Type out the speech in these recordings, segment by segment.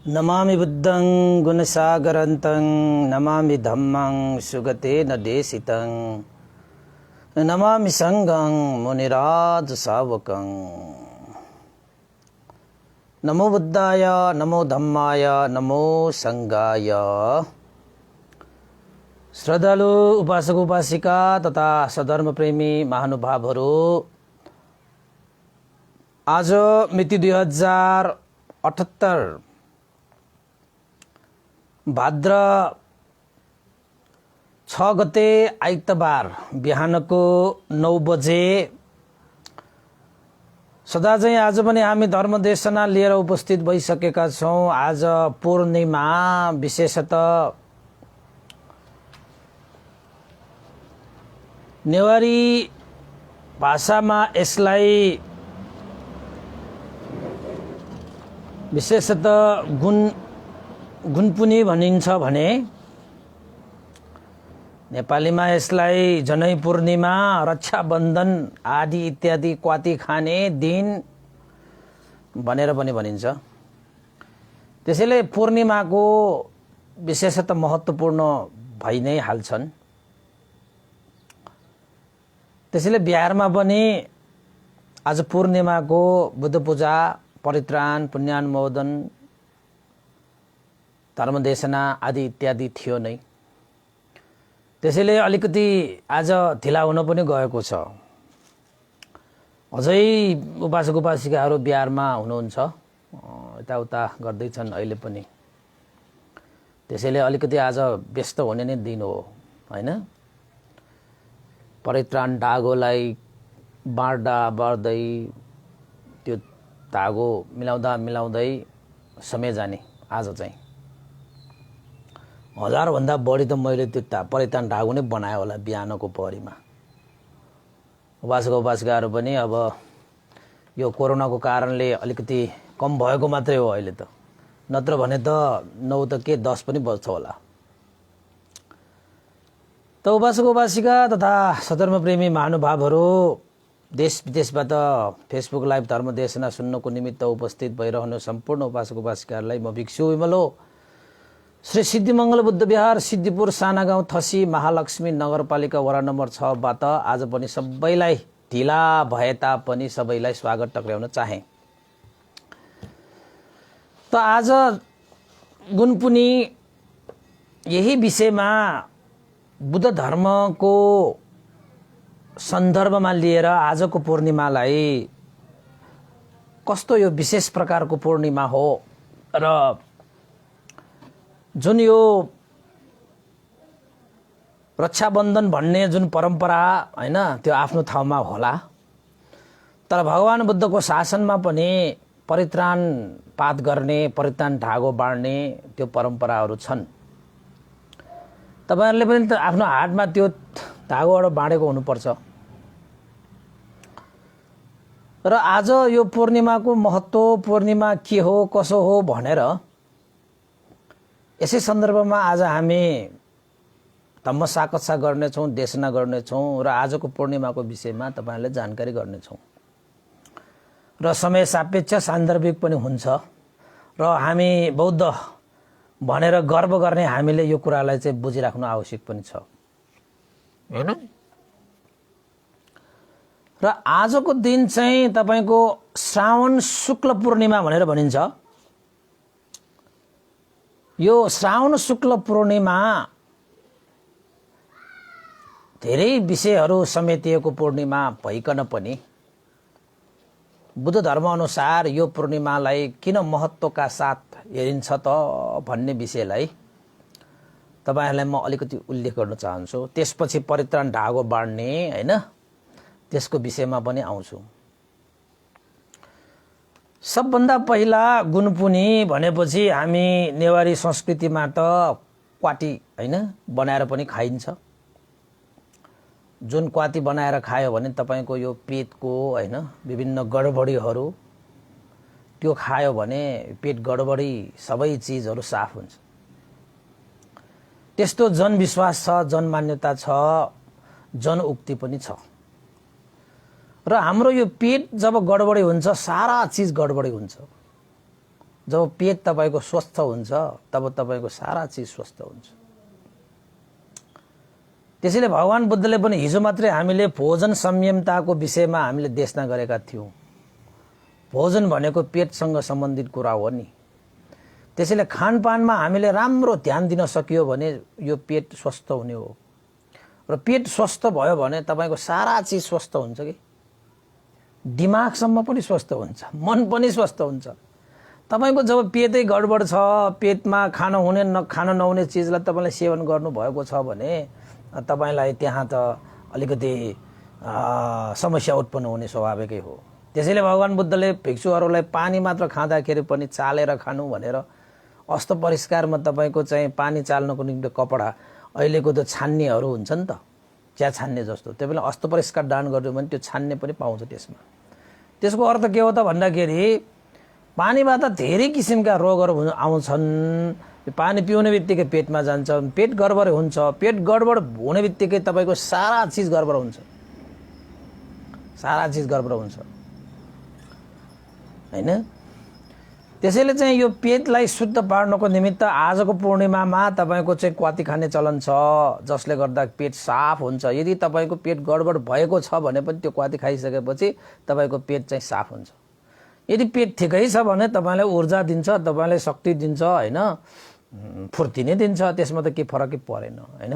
नमामि बुद्धं गुणसागरन्तं नमामि धम्मं सुगतेन देशितं नमामि संघं मुनिराज सावकं। नमो बुद्धाय नमो धम्माय नमो संघाय। श्रद्धालु उपासक उपासिका तथा सधर्म प्रेमी महानुभावहरू, आज मिति 2078 भाद्र 6 गते आइतबार बिहानको 9 बजे सदा चाहिँ आज पनि हामी धर्मदेशना लिएर उपस्थित भइसकेका छौं। आज पूर्णिमा, विशेषतः नेवारी भाषामा यसलाई विशेषतः गुनपुनी भनिन्छ भने नेपालीमा यसलाई जनै पूर्णिमा, रक्षाबन्धन आदि इत्यादि क्वाती खाने दिन भनेर पनि भनिन्छ। त्यसैले पूर्णिमाको विशेषतः महत्त्वपूर्ण भइ नै हाल्छन्। त्यसैले बिहारमा पनि आज पूर्णिमाको बुद्ध पूजा, परित्राण, पुण्यानुमोदन, धर्मदेशना आदि इत्यादि थियो नै। त्यसैले अलिकति आज ढिला हुन पनि गएको छ। अझै उपासक उपासिकाहरू बिहारमा हुनुहुन्छ, यताउता गर्दैछन् अहिले पनि। त्यसैले अलिकति आज व्यस्त हुने नै दिन हो, हैन? परित्राण धागोलाई बाँड्दा बाँड्दै त्यो धागो मिलाउँदा मिलाउँदै समय जाने आज चाहिँ 1000 भन्दा बढी त मैले त्यो परित्राण धागो नै बनायो होला बिहानको पहरीमा। उपासक उपासिकाहरू पनि अब यो कोरोनाको कारणले अलिकति कम भएको मात्रै हो अहिले त, नत्र भने त 9 त के 10 पनि बज्छ होला। त उपासक उपासिका तथा सधर्मप्रेमी महानुभावहरू, देश विदेशबाट फेसबुक लाइभ धर्मदेशना सुन्नको निमित्त उपस्थित भइरहनु सम्पूर्ण उपासक उपासिकाहरूलाई म भिक्षु विमलो श्री सिद्धिमङ्गल बुद्ध विहार, सिद्धिपुर, साना गाउँ, थसी, महालक्ष्मी नगरपालिका वडा नम्बर 6 बाट आज पनि सबैलाई ढिला भए तापनि सबैलाई स्वागत टक्र्याउन चाहे। त आज गुनपुनी यही विषयमा बुद्ध धर्मको सन्दर्भमा लिएर आजको पूर्णिमालाई कस्तो यो विशेष प्रकारको पूर्णिमा हो र जुन यो रक्षाबन्धन भन्ने जुन परम्परा, हैन, त्यो आफ्नो ठाउँमा होला, तर भगवान बुद्धको शासनमा पनि परित्राण पात गर्ने, परित्राण धागो बाँड्ने त्यो परम्पराहरू छन्। तपाईहरुले पनि त आफ्नो हातमा त्यो धागोबाट बाँडेको हुनुपर्छ। र आज यो पूर्णिमाको महत्त्व, पूर्णिमा के हो कसो हो भनेर यसै सन्दर्भमा आज हामी धम्म साकच्छा गर्नेछौँ, देशना गर्नेछौँ र आजको पूर्णिमाको विषयमा तपाईहरुलाई जानकारी गर्नेछौँ। र समय सापेक्ष सान्दर्भिक पनि हुन्छ र हामी बौद्ध भनेर गर्व गर्ने हामीले यो कुरालाई चाहिँ बुझिराख्नु आवश्यक पनि छ, हैन? र आजको दिन चाहिँ तपाईको श्रावण शुक्ल पूर्णिमा भनेर भनिन्छ। यो श्रावण शुक्ल पूर्णिमा धेरै विषयहरू समेटिएको पूर्णिमा भइकन पनि बुद्ध धर्म अनुसार यो पूर्णिमालाई किन महत्त्वका साथ हेरिन्छ त भन्ने विषयलाई तपाईहरुलाई म अलिकति उल्लेख गर्न चाहन्छु। त्यसपछि परित्राण धागो बाँड्ने, हैन, त्यसको विषयमा पनि आउँछु। सबभन्दा पहिला गुनपुनी भनेपछि हामी नेवारी संस्कृतिमा त क्वाटी, हैन, बनाएर पनि खाइन्छ। जुन क्वाती बनाएर खायो भने तपाईको यो पेटको, हैन, विभिन्न गडबडीहरू त्यो खायो भने पेट गडबडी सबै चीजहरू साफ हुन्छ। त्यस्तो जनविश्वास छ, जनमान्यता छ, जनउक्ति पनि छ। र हाम्रो यो पेट जब गडबडी हुन्छ सारा चीज गडबडी हुन्छ। जब पेट तपाईको स्वस्थ हुन्छ तब तपाईको सारा चीज स्वस्थ हुन्छ। त्यसैले भगवान बुद्धले पनि हिजो मात्रै हामीले भोजन संयमताको विषयमा हामीले देशना गरेका थियौं। भोजन भनेको पेटसँग सम्बन्धित कुरा हो नि। त्यसैले खानपानमा हामीले राम्रो ध्यान दिन सकियो भने यो पेट स्वस्थ हुने हो र पेट स्वस्थ भयो भने तपाईको सारा चीज स्वस्थ हुन्छ कि दिमागसम्म पनि स्वस्थ हुन्छ, मन पनि स्वस्थ हुन्छ। तपाईको जब पेटै गडबड छ, पेटमा खान हुने खान नहुने चीजलाई तपाईले सेवन गर्नु भएको छ भने तपाईलाई त्यहाँ त अलिकति समस्या उत्पन्न हुने स्वाभाविकै हो। त्यसैले भगवान बुद्धले भिक्षुहरूलाई पानी मात्र खाँदाखेरि पनि चालेर खानु भनेर अस्त परिष्कारमा तपाईको चाहिँ पानी चाल्नको निम्ति कपडा अहिलेको त छान्नेहरू हुन्छ नि त, चिया छान्ने जस्तो, त्यो बेला अस्त परिष्कार दान गर्यो भने त्यो छान्ने पनि पाउँछ त्यसमा। त्यसको अर्थ के हो त भन्दाखेरि पानीबाट धेरै किसिमका रोगहरू आउँछन्। पानी पिउने बित्तिकै पेटमा जान्छ, पेट गडबड हुन्छ, पेट गडबड हुने बित्तिकै तपाईको सारा चीज गडबड हुन्छ, सारा चीज गडबड हुन्छ हैन। त्यसैले चाहिँ यो पेटलाई शुद्ध पार्नको निमित्त आजको पूर्णिमामा तपाईको चाहिँ क्वाती खाने चलन छ, जसले गर्दा पेट साफ हुन्छ। यदि तपाईको पेट गडबड भएको छ भने पनि त्यो क्वाती खाइसकेपछि तपाईको पेट चाहिँ साफ हुन्छ। यदि पेट ठिकै छ भने तपाईलाई ऊर्जा दिन्छ, तपाईलाई शक्ति दिन्छ हैन, फुर्ती नै दिन्छ, त्यसमा त के फरकै परेन हैन।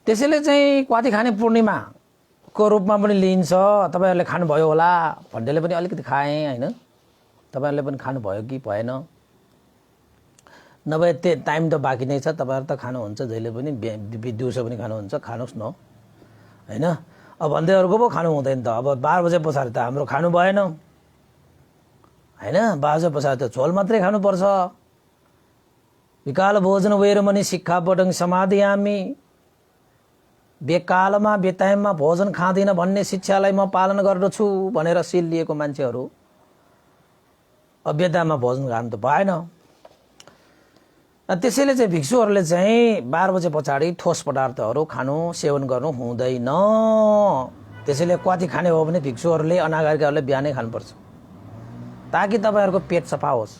त्यसैले चाहिँ क्वाती खाने पूर्णिमाको रूपमा पनि लिइन्छ। तपाईहरुले खानुभयो होला, भन्डेले पनि अलिकति खाए हैन, तपाईहरुले पनि खानुभयो कि भएन, नभए त्यो टाइम त बाँकी नै छ, तपाईहरु त खानुहुन्छ जहिले पनि, दिउँसो पनि खानुहुन्छ, खानुस् न हैन। अब भन्दैहरुको पो खानु हुँदैन त। अब 12 बजे पछाडि त हाम्रो खानु भएन हैन, 12 बजे पछाडि त झोल मात्रै खानुपर्छ। विकाल भोजन वैरमणि शिक्षापटं समादयामि, बेकालमा बेटाइममा भोजन खाँदिन भन्ने शिक्षालाई म पालन गर्दछु भनेर सिल लिएको मान्छेहरू अव्यतामा भोजन खानु त भएन। त्यसैले चाहिँ भिक्षुहरूले चाहिँ 12 बजे पछाडि ठोस पदार्थहरू खानु सेवन गर्नु हुँदैन। त्यसैले क्वाती खाने हो भने भिक्षुहरूले अनागारिकाहरूले बिहानै खानुपर्छ ताकि तपाईहरुको पेट सफा होस्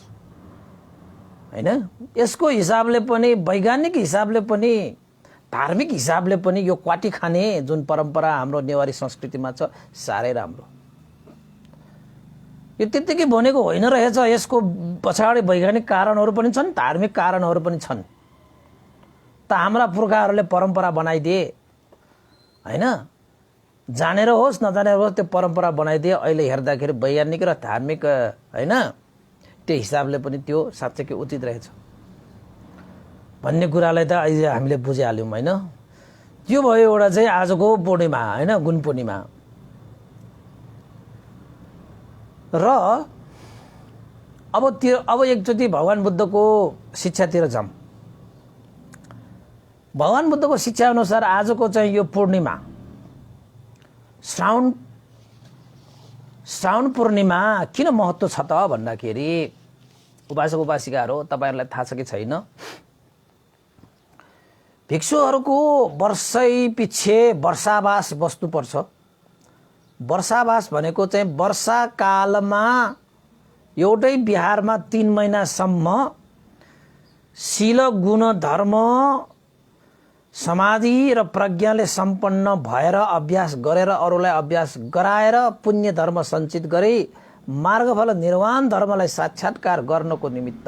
हैन। यसको हिसाबले पनि, वैज्ञानिक हिसाबले पनि, धार्मिक हिसाबले पनि यो क्वाटी खाने जुन परम्परा हाम्रो नेवारी संस्कृतिमा छ सारै राम्रो। यो त्यतिकै भनेको होइन रहेछ, यसको पछाडि वैज्ञानिक कारणहरू पनि छन्, धार्मिक कारणहरू पनि छन्। त हाम्रा पुर्खाहरूले परम्परा बनाइदिए हैन, जानेर होस् नजानेर होस् त्यो परम्परा बनाइदिए। अहिले हेर्दाखेरि वैज्ञानिक र धार्मिक हैन त्यो हिसाबले पनि त्यो साँच्चै उचित रहेछ भन्ने कुरालाई त अहिले हामीले बुझिहाल्यौं हैन। त्यो भयो एउटा चाहिँ आजको पूर्णिमा हैन, गुण पूर्णिमा। र अब एकचोटि भगवान बुद्धको शिक्षातिर जाम। भगवान बुद्धको शिक्षा अनुसार आजको चाहिँ यो पूर्णिमा श्रावण पूर्णिमा किन महत्त्व छ त भन्दाखेरि उपासक उपासिकाहरू तपाईहरुलाई थाहा छ कि छैन, भिक्षुहरूको वर्षै पछि वर्षावास बस्नुपर्छ। वर्षावास भनेको चाहिँ वर्षाकालमा एउटै विहारमा 3 महिनासम्म शील गुण धर्म समाधि र प्रज्ञाले सम्पन्न भएर अभ्यास गरेर अरूलाई अभ्यास गराएर पुण्य धर्म सञ्चित गरी मार्गफल निर्वाण धर्मलाई साक्षात्कार गर्नको निमित्त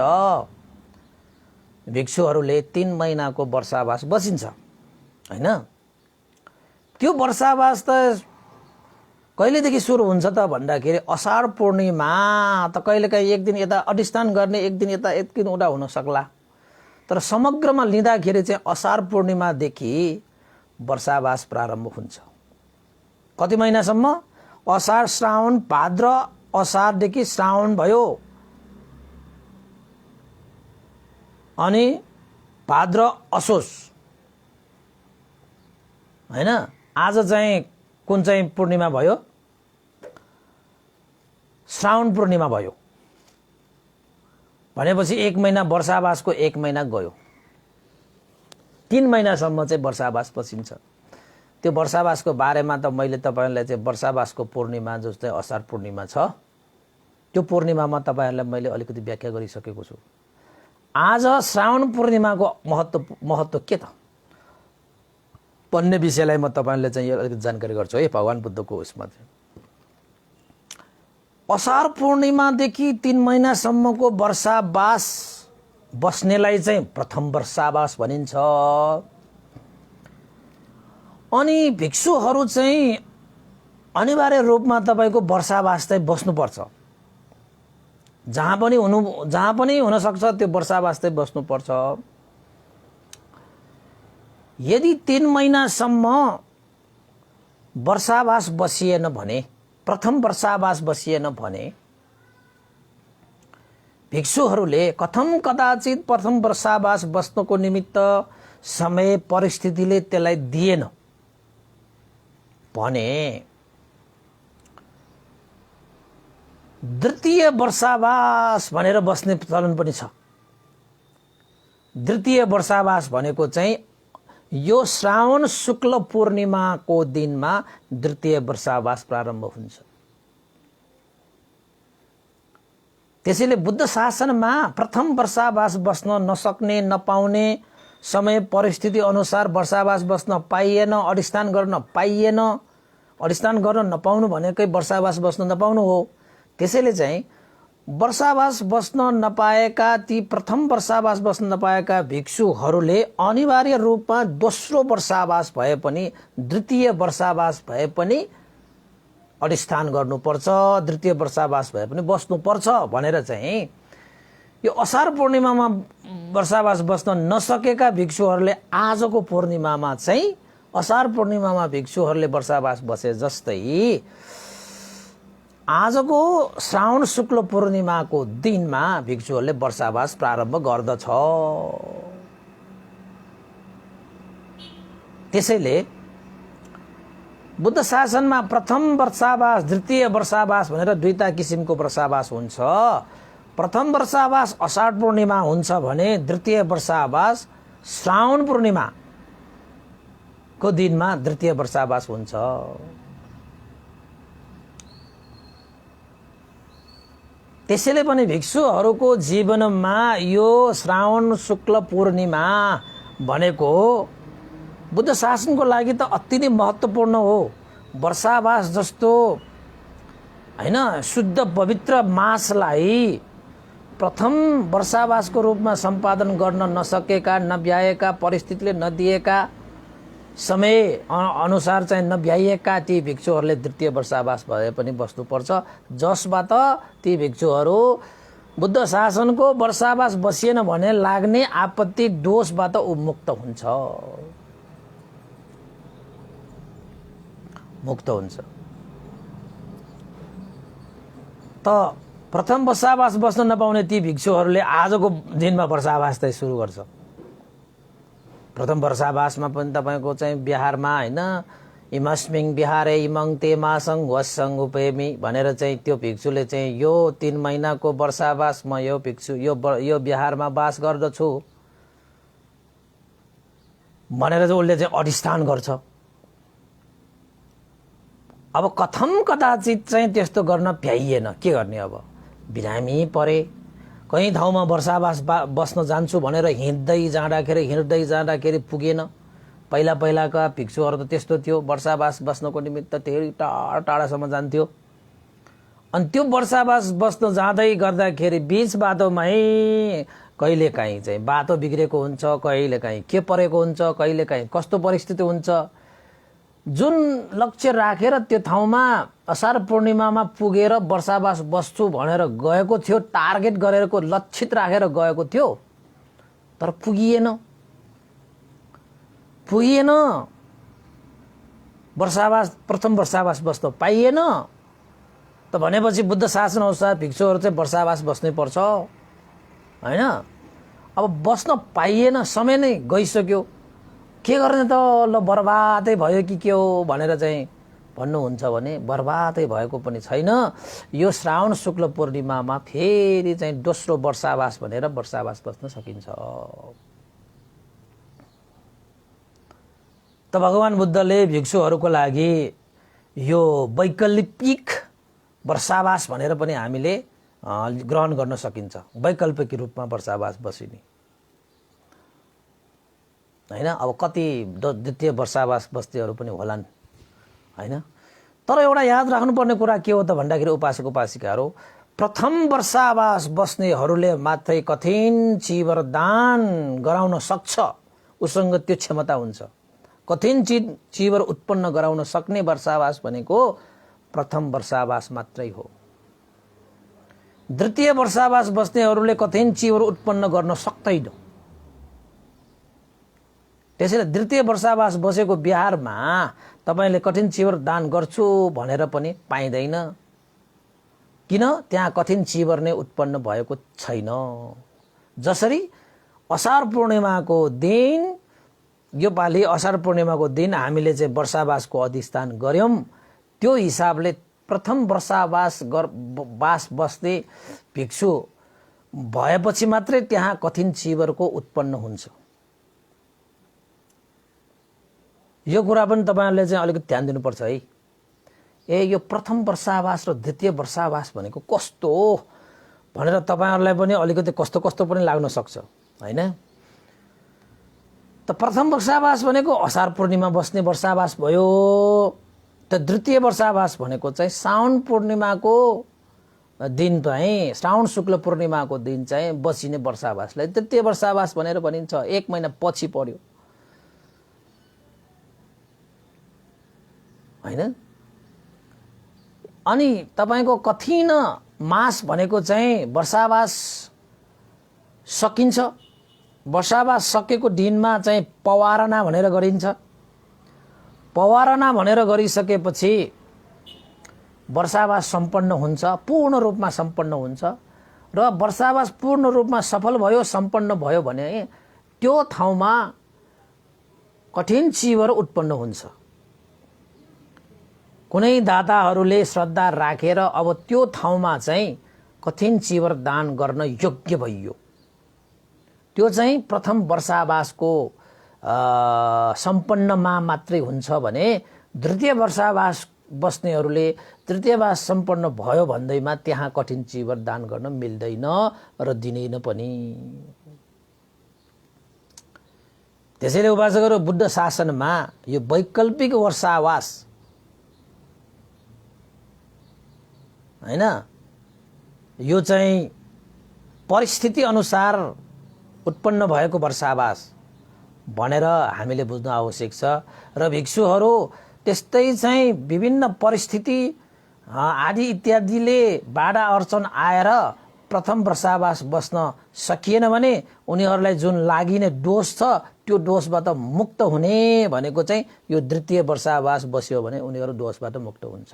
भिक्षुहरूले 3 महिनाको वर्षावास बसिन्छ हैन। त्यो वर्षावास त कहिलेदेखि सुरु हुन्छ त भन्दाखेरि अषाढ पूर्णिमा त कहिलेकाहीँ एक दिन यता अधिष्ठान गर्ने, एक दिन यता एक दिन उता हुन सक्ला, तर समग्रमा लिँदाखेरि चाहिँ अषाढ पूर्णिमादेखि वर्षावास प्रारम्भ हुन्छ। कति महिनासम्म? अषाढ श्रावण भाद्र, अषाढदेखि श्रावण भयो अनि भाद्र असोज हैन। आज चाहिँ कुन चाहिँ पूर्णिमा भयो? श्रावण पूर्णिमा भयो भनेपछि 1 महिना वर्षावासको 1 महिना गयो। 3 महिनासम्म चाहिँ वर्षावास बसिन्छ। त्यो वर्षावासको बारेमा त मैले तपाईहरुलाई चाहिँ वर्षावासको पूर्णिमा जस्तै अषाढ पूर्णिमा छ त्यो पूर्णिमामा तपाईहरुलाई मैले अलिकति व्याख्या गरिसकेको छु। आज श्रावण पूर्णिमाको महत्त्व के त भन्ने विषयलाई म तपाईहरुले चाहिँ अलिकति जानकारी गर्छु है। भगवान बुद्धको उसमा चाहिँ असार पूर्णिमादेखि 3 महिनासम्मको वर्षावास बस्नेलाई चाहिँ प्रथम वर्षावास भनिन्छ। अनि भिक्षुहरू चाहिँ अनिवार्य रूपमा तपाईको वर्षावास चाहिँ बस्नुपर्छ। जहाँ पनि हुन सक्छ त्यो वर्षावास चाहिँ बस्नुपर्छ। यदि 3 महिनासम्म वर्षावास बसिएन भने, प्रथम वर्षावास बसिएन भने भिक्षुहरूले कथम कदाचित प्रथम वर्षावास बस्नको निमित्त समय परिस्थितिले त्यसलाई दिएन भने द्वितीय वर्षावास भनेर बस्ने चलन पनि छ। द्वितीय वर्षावास भनेको चाहिँ यो श्रावण शुक्ल पूर्णिमाको दिनमा द्वितीय वर्षावास प्रारम्भ हुन्छ। त्यसैले बुद्ध शासनमा प्रथम वर्षावास बस्न नसक्ने, नपाउने, समय परिस्थिति अनुसार वर्षावास बस्न पाइएन, अधिष्ठान गर्न पाइएन। अधिष्ठान गर्न नपाउनु भनेकै वर्षावास बस्न नपाउनु हो। त्यसैले चाहिँ वर्षावास बस्न नपाएका, ती प्रथम वर्षावास बस्न नपाएका भिक्षुहरूले अनिवार्य रूपमा दोस्रो वर्षावास भए पनि, द्वितीय वर्षावास भए पनि अधिष्ठान गर्नुपर्छ, द्वितीय वर्षावास भए पनि बस्नुपर्छ भनेर चाहिँ यो असार पूर्णिमामा वर्षावास बस्न नसकेका भिक्षुहरूले आजको पूर्णिमामा चाहिँ, असार पूर्णिमामा भिक्षुहरूले वर्षावास बसे जस्तै आजको श्रावण शुक्ल पूर्णिमाको दिनमा भिक्षुहरूले वर्षावास प्रारम्भ गर्दछ। त्यसैले बुद्ध शासनमा प्रथम वर्षावास, द्वितीय वर्षावास भनेर दुईटा किसिमको वर्षावास हुन्छ। प्रथम वर्षावास अषाढ पूर्णिमा हुन्छ भने द्वितीय वर्षावास श्रावण पूर्णिमाको दिनमा द्वितीय वर्षावास हुन्छ। त्यसैले पनि भिक्षुहरूको जीवनमा यो श्रावण शुक्ल पूर्णिमा भनेको बुद्ध शासनको लागि त अति नै महत्त्वपूर्ण हो। वर्षावास जस्तो हैन शुद्ध पवित्र मासलाई प्रथम वर्षावासको रूपमा सम्पादन गर्न नसकेका, नभ्याएका, परिस्थितिले नदिएका, समय अनुसार चाहिँ नभ्याइएका ती भिक्षुहरूले द्वितीय वर्षावास भए पनि बस्नुपर्छ। जसबाट ती भिक्षुहरू बुद्ध शासनको वर्षावास बसिएन भने लाग्ने आपत्ति दोषबाट मुक्त हुन्छ, मुक्त हुन्छ। त प्रथम वर्षावास बस्न नपाउने ती भिक्षुहरूले आजको दिनमा वर्षावास चाहिँ सुरु गर्छ। प्रथम वर्षावासमा पनि तपाईको चाहिँ बिहारमा हैन इमस्मिङ बिहारे इमङ ते मासङ वसङ उपेमी भनेर चाहिँ त्यो भिक्षुले चाहिँ यो 3 महिनाको वर्षावास म यो भिक्षु यो बिहारमा वास गर्दछु भनेर चाहिँ उसले चाहिँ अधिष्ठान गर्छ। अब कथम कदाचित चाहिँ त्यस्तो गर्न भ्याइएन, के गर्ने? अब बिरामी परे, कहीँ ठाउँमा वर्षावास बस्न जान्छु भनेर हिँड्दै जाँदाखेरि पुगेन। पहिलाका भिक्षुहरू त त्यस्तो थियो, वर्षावास बस्नको निमित्त धेरै टाढासम्म जान्थ्यो। अनि त्यो वर्षावास बस्न जाँदै गर्दाखेरि बीच बाटोमै कहिलेकाहीँ चाहिँ बाटो बिग्रेको हुन्छ, कहिलेकाहीँ के परेको हुन्छ, कहिलेकाहीँ कस्तो परिस्थिति हुन्छ। जुन लक्ष्य राखेर त्यो ठाउँमा असार पूर्णिमामा पुगेर वर्षावास बस्छु भनेर गएको थियो, टार्गेट गरेको लक्षित राखेर गएको थियो, तर पुगिएन। वर्षावास प्रथम वर्षावास बस्न पाइएन त भनेपछि बुद्ध शासन अनुसार भिक्षुहरू चाहिँ वर्षावास बस्नै पर्छ हैन। अब बस्न पाइएन, समय नै गइसक्यो, के गर्ने त, ल बर्बादै भयो कि के हो भनेर चाहिँ भन्नुहुन्छ भने बर्बादै भएको पनि छैन। यो श्रावण शुक्ल पूर्णिमामा फेरि चाहिँ दोस्रो वर्षावास भनेर वर्षावास बस्न सकिन्छ। त भगवान बुद्धले भिक्षुहरूको लागि यो वैकल्पिक वर्षावास भनेर पनि हामीले ग्रहण गर्न सकिन्छ वैकल्पिक रूपमा वर्षावास बसिने हैन। अब कति द्वितीय वर्षावास बस्तीहरू पनि होलान् हैन। तर एउटा याद राख्नुपर्ने कुरा के हो त भन्दाखेरि उपासक उपासिकाहरू प्रथम वर्षावास बस्नेहरूले मात्रै कठिन चीवर दान गराउन सक्छ, उसँग त्यो क्षमता हुन्छ। कठिन चीवर उत्पन्न गराउन सक्ने वर्षावास भनेको प्रथम वर्षावास मात्रै हो। द्वितीय वर्षावास बस्नेहरूले कठिन चीवर उत्पन्न गर्न सक्दैन। त्यसैले द्वितीय वर्षावास बसेको बिहारमा तपाईले कठिन चीवर दान गर्छु भनेर पनि पाइँदैन। किन? त्यहाँ कठिन चीवर नै उत्पन्न भएको छैन। जसरी असार पूर्णिमाको दिन, यो पालि असार पूर्णिमाको दिन हामीले चाहिँ वर्षावासको अधिष्ठान गर्यौं, त्यो हिसाबले प्रथम वर्षावास बस्ने भिक्षु भएपछि मात्रै त्यहाँ कठिन चीवरको उत्पन्न हुन्छ। यो कुरा पनि तपाईहरुले चाहिँ अलिकति ध्यान दिनुपर्छ है। यो प्रथम वर्षावास र द्वितीय वर्षावास भनेको कस्तो हो भनेर तपाईहरुलाई पनि अलिकति कस्तो कस्तो पनि लाग्न सक्छ हैन। त प्रथम वर्षावास भनेको असार पूर्णिमा बस्ने वर्षावास भयो। त द्वितीय वर्षावास भनेको चाहिँ श्रावण पूर्णिमाको दिन चाहिँ, श्रावण शुक्ल पूर्णिमाको दिन चाहिँ बसिने वर्षावासलाई द्वितीय वर्षावास भनेर भनिन्छ। 1 महिना पछि पर्यो हैन। अनि तपाईको कठिन मास भनेको चाहिँ वर्षावास सकिन्छ। वर्षावास सकेको दिनमा चाहिँ पवारना भनेर गरिन्छ। पवारना भनेर गरिसकेपछि वर्षावास सम्पन्न हुन्छ, पूर्ण रूपमा सम्पन्न हुन्छ। र वर्षावास पूर्ण रूपमा सफल भयो, सम्पन्न भयो भने त्यो ठाउँमा कठिन चीवर उत्पन्न हुन्छ। कुनै दाताहरूले श्रद्धा राखेर अब त्यो ठाउँमा चाहिँ कठिन चीवर दान गर्न योग्य भइयो। त्यो चाहिँ प्रथम वर्षावासको सम्पन्नमा मात्रै हुन्छ भने द्वितीय वर्षावास बस्नेहरूले तृतीय वास सम्पन्न भयो भन्दैमा त्यहाँ कठिन चीवर दान गर्न मिल्दैन र दिँदैन पनि। त्यसैले उपासकहरू बुद्ध शासनमा यो वैकल्पिक वर्षावास हैन, यो चाहिँ परिस्थिति अनुसार उत्पन्न भएको वर्षावास भनेर हामीले बुझ्न आवश्यक छ। र भिक्षुहरू त्यस्तै चाहिँ विभिन्न परिस्थिति आदि इत्यादिले बाधा अर्चन आएर प्रथम वर्षावास बस्न सकिएन भने उनीहरूलाई जुन लागिने दोष छ त्यो दोषबाट मुक्त हुने भनेको चाहिँ यो द्वितीय वर्षावास बस्यो भने उनीहरू दोषबाट मुक्त हुन्छ।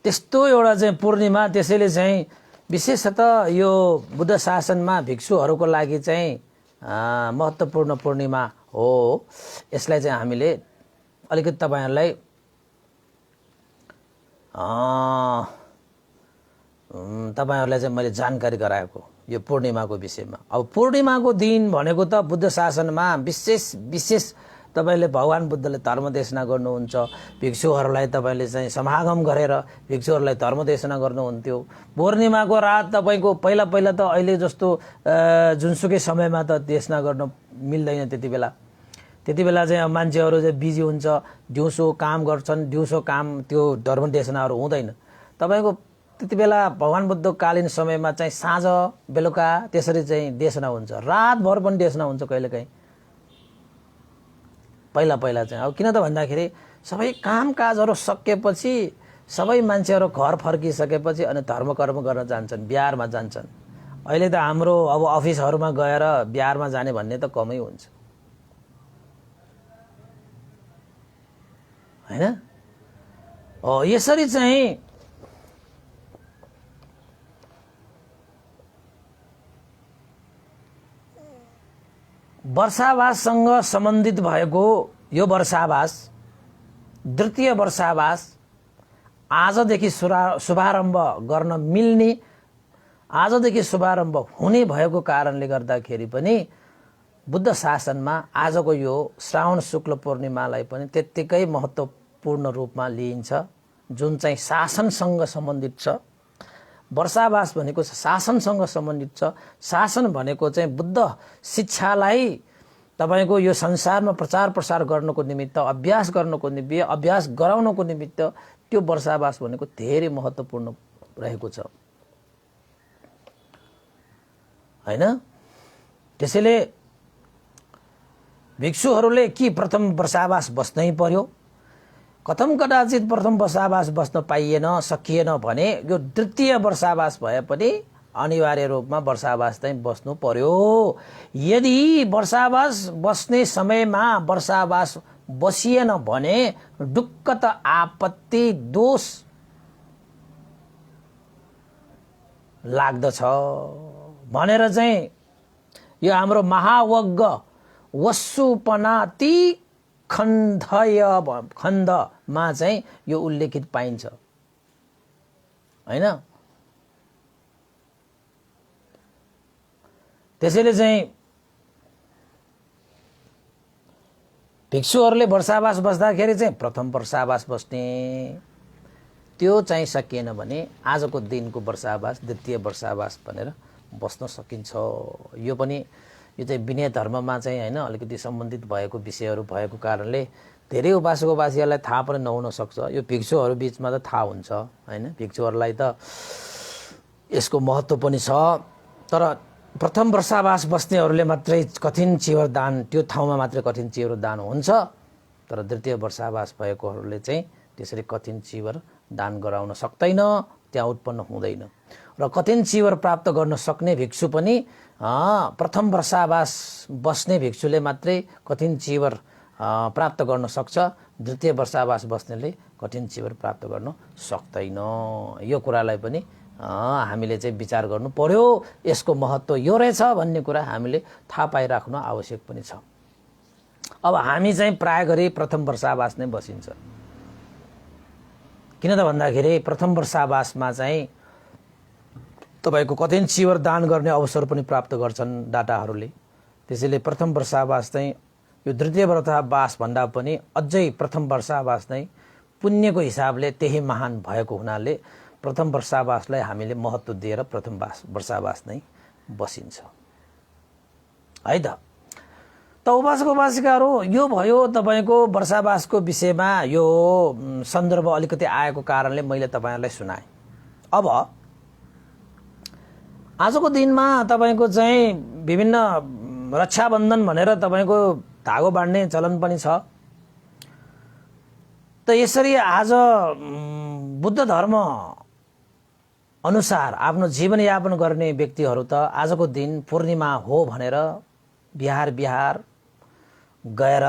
त्यस्तो एउटा चाहिँ पूर्णिमा, त्यसैले चाहिँ विशेषतः यो बुद्ध शासनमा भिक्षुहरूको लागि चाहिँ महत्त्वपूर्ण पूर्णिमा हो। यसलाई चाहिँ हामीले अलिकति तपाईहरुलाई चाहिँ मैले जानकारी गराएको यो पूर्णिमाको विषयमा। अब पूर्णिमाको दिन भनेको त बुद्ध शासनमा विशेष तपाईले भगवान बुद्धले धर्मदेशना गर्नुहुन्छ। भिक्षुहरूलाई तपाईले चाहिँ समागम गरेर भिक्षुहरूलाई धर्मदेशना गर्नुहुन्थ्यो। पूर्णिमाको रात तपाईको पहिला त अहिले जस्तो जुनसुकै समयमा त देशना गर्न मिल्दैन। त्यति बेला चाहिँ मान्छेहरू चाहिँ बिजी हुन्छ, दिउँसो काम गर्छन्, दिउँसो काम त्यो धर्मदेशनाहरू हुँदैन। तपाईको त्यति बेला भगवान बुद्धकालीन समयमा चाहिँ साँझ बेलुका त्यसरी चाहिँ देशना हुन्छ, रातभर पनि देशना हुन्छ कहिलेकाहीँ पहिला चाहिँ। अब किन त भन्दाखेरि सबै कामकाजहरू सकेपछि सबै मान्छेहरू घर फर्किसकेपछि अनि धर्मकर्म गर्न जान्छन्, बिहारमा जान्छन्। अहिले त हाम्रो अब अफिसहरूमा गएर बिहारमा जाने भन्ने त कमै हुन्छ हैन। यसरी चाहिँ वर्षावाससँग सम्बन्धित भएको यो वर्षावास द्वितीय वर्षावास आजदेखि शुभारम्भ गर्न मिल्ने, आजदेखि शुभारम्भ हुने भएको कारणले गर्दाखेरि पनि बुद्ध शासनमा आजको यो श्रावण शुक्ल पूर्णिमालाई पनि त्यत्तिकै महत्त्वपूर्ण रूपमा लिइन्छ, जुन चाहिँ शासनसँग सम्बन्धित छ वर्षावास भनेको शासनसँग सम्बन्धित छ। शासन भनेको चाहिँ बुद्ध शिक्षालाई तपाईको यो संसारमा प्रचार प्रसार गर्नको निमित्त, अभ्यास गर्नको निमित्त, अभ्यास गराउनको निमित्त त्यो वर्षावास भनेको धेरै महत्त्वपूर्ण रहेको छ, हैन? त्यसैले भिक्षुहरूले कि प्रथम वर्षावास बस्नै पर्यो, कथम कदाचित प्रथम वर्षावास बस्न पाइएन, सकिएन भने यो द्वितीय वर्षावास भए पनि अनिवार्य रूपमा वर्षावास चाहिँ बस्नु पर्यो। यदि वर्षावास बस्ने समयमा वर्षावास बसिएन भने दुःख त आपत्ति दोष लाग्दछ भनेर चाहिँ यो हाम्रो महावज्ञ वसुपनाति खण्डमा चाहिँ यो उल्लेखित पाइन्छ, हैन? त्यसैले चाहिँ भिक्षुहरूले वर्षावास बस्दाखेरि चाहिँ प्रथम वर्षावास बस्ने, त्यो चाहिँ सकिएन भने आजको दिनको वर्षावास द्वितीय वर्षावास भनेर बस्न सकिन्छ। यो पनि यो चाहिँ विनय धर्ममा चाहिँ हैन अलिकति सम्बन्धित भएको विषयहरू भएको कारणले धेरै उपासक उपासिकालाई थाहा पनि नहुन सक्छ। यो भिक्षुहरू बीचमा त थाहा हुन्छ, हैन? भिक्षुहरूलाई त यसको महत्त्व पनि छ। तर प्रथम वर्षावास बस्नेहरूले मात्रै कठिन चिवर दान, त्यो ठाउँमा मात्रै कठिन चिवर दान हुन्छ। तर द्वितीय वर्षावास भएकोहरूले चाहिँ त्यसरी कठिन चिवर दान गराउन सक्दैन, त्यहाँ उत्पन्न हुँदैन। र कठिन चिवर प्राप्त गर्न सक्ने भिक्षु पनि प्रथम वर्षावास बस्ने भिक्षुले मात्रै कठिन चिवर प्राप्त गर्न सक्छ, द्वितीय वर्षावास बस्नेले कठिन चिवर प्राप्त गर्न सक्दैन। यो कुरालाई पनि हामीले चाहिँ विचार गर्नु पर्यो। यसको महत्त्व यो रहेछ भन्ने कुरा हामीले थाहा पाइराख्नु आवश्यक पनि छ। अब हामी चाहिँ प्राय गरी प्रथम वर्षावास नै बसिन्छ। किन त भन्दाखेरि प्रथम वर्षावासमा चाहिँ तपाईको कठिन चिवर दान गर्ने अवसर पनि प्राप्त गर्छन् दाताहरूले। त्यसैले प्रथम वर्षावास चाहिँ यो द्वितीय वर्षावास भन्दा पनि अझै प्रथम वर्षावास नै पुण्यको हिसाबले त्यही महान भएको हुनाले प्रथम वर्षावासलाई हामीले महत्त्व दिएर प्रथम वर्षावास नै बसिन्छ, है त? त उपासक उपासिकाहरू, यो भयो तपाईको वर्षावासको विषयमा यो सन्दर्भ अलिकति आएको कारणले मैले तपाईहरुलाई सुनाएँ। अब आजको दिनमा तपाईको चाहिँ विभिन्न रक्षाबन्धन भनेर तपाईको धागो बाँड्ने चलन पनि छ। त यसरी आज बुद्ध धर्म अनुसार आफ्नो जीवनयापन गर्ने व्यक्तिहरू त आजको दिन पूर्णिमा हो भनेर बिहार गएर